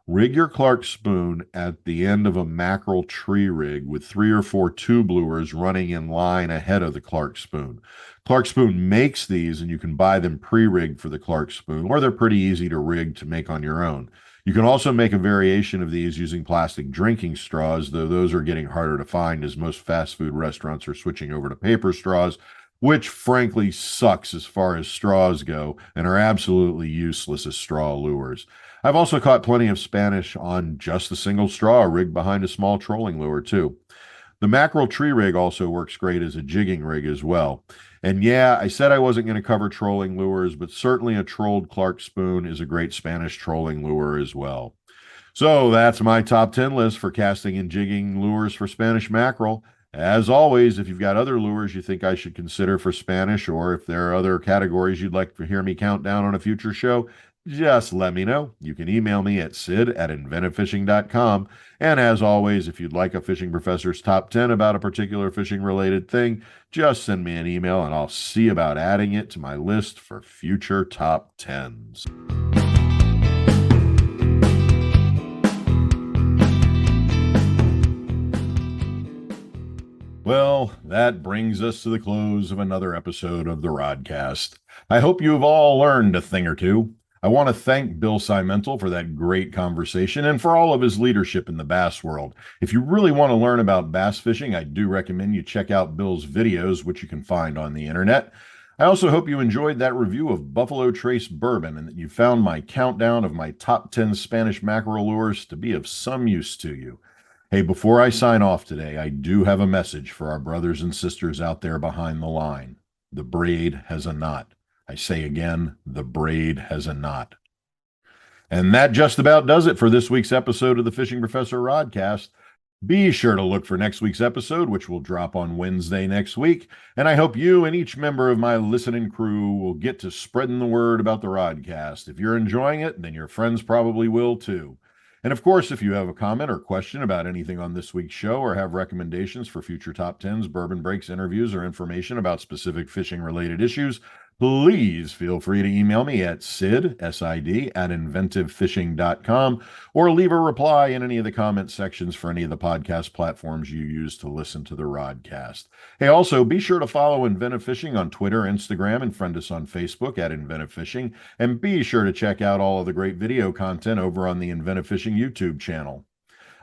Rig your Clark spoon at the end of a mackerel tree rig with 3 or 4 tube lures running in line ahead of the Clark spoon. Clark spoon makes these, and you can buy them pre-rigged for the Clark spoon, or they're pretty easy to rig to make on your own. You can also make a variation of these using plastic drinking straws, though those are getting harder to find as most fast food restaurants are switching over to paper straws, which frankly sucks as far as straws go and are absolutely useless as straw lures. I've also caught plenty of Spanish on just a single straw rigged behind a small trolling lure too. The mackerel tree rig also works great as a jigging rig as well. And yeah, I said I wasn't going to cover trolling lures, but certainly a trolled Clark spoon is a great Spanish trolling lure as well. So that's my top 10 list for casting and jigging lures for Spanish mackerel. As always, if you've got other lures you think I should consider for Spanish, or if there are other categories you'd like to hear me count down on a future show, just let me know. You can email me at sid@inventivefishing.com. And as always, if you'd like a Fishing Professor's top 10 about a particular fishing-related thing, just send me an email and I'll see about adding it to my list for future top 10s. Well, that brings us to the close of another episode of the Rodcast. I hope you have all learned a thing or two. I want to thank Bill Siemantel for that great conversation and for all of his leadership in the bass world. If you really want to learn about bass fishing, I do recommend you check out Bill's videos, which you can find on the internet. I also hope you enjoyed that review of Buffalo Trace Bourbon and that you found my countdown of my top 10 Spanish mackerel lures to be of some use to you. Hey, before I sign off today, I do have a message for our brothers and sisters out there behind the line. The braid has a knot. I say again, the braid has a knot. And that just about does it for this week's episode of the Fishing Professor Rodcast. Be sure to look for next week's episode, which will drop on Wednesday next week. And I hope you and each member of my listening crew will get to spreading the word about the Rodcast. If you're enjoying it, then your friends probably will too. And of course, if you have a comment or question about anything on this week's show, or have recommendations for future top 10s, bourbon breaks, interviews, or information about specific fishing-related issues, please feel free to email me at sid@inventivefishing.com, or leave a reply in any of the comment sections for any of the podcast platforms you use to listen to the Rodcast. Hey, also be sure to follow Inventive Fishing on Twitter, Instagram, and friend us on Facebook at Inventive Fishing, and be sure to check out all of the great video content over on the Inventive Fishing YouTube channel.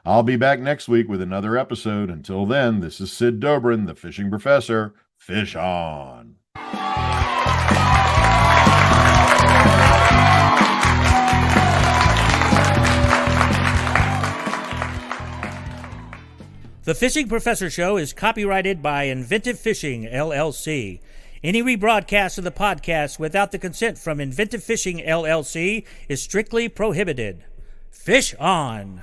I'll be back next week with another episode. Until then, this is Sid Dobrin, the Fishing Professor. Fish on! The Fishing Professor Show is copyrighted by Inventive Fishing, LLC. Any rebroadcast of the podcast without the consent from Inventive Fishing, LLC is strictly prohibited. Fish on!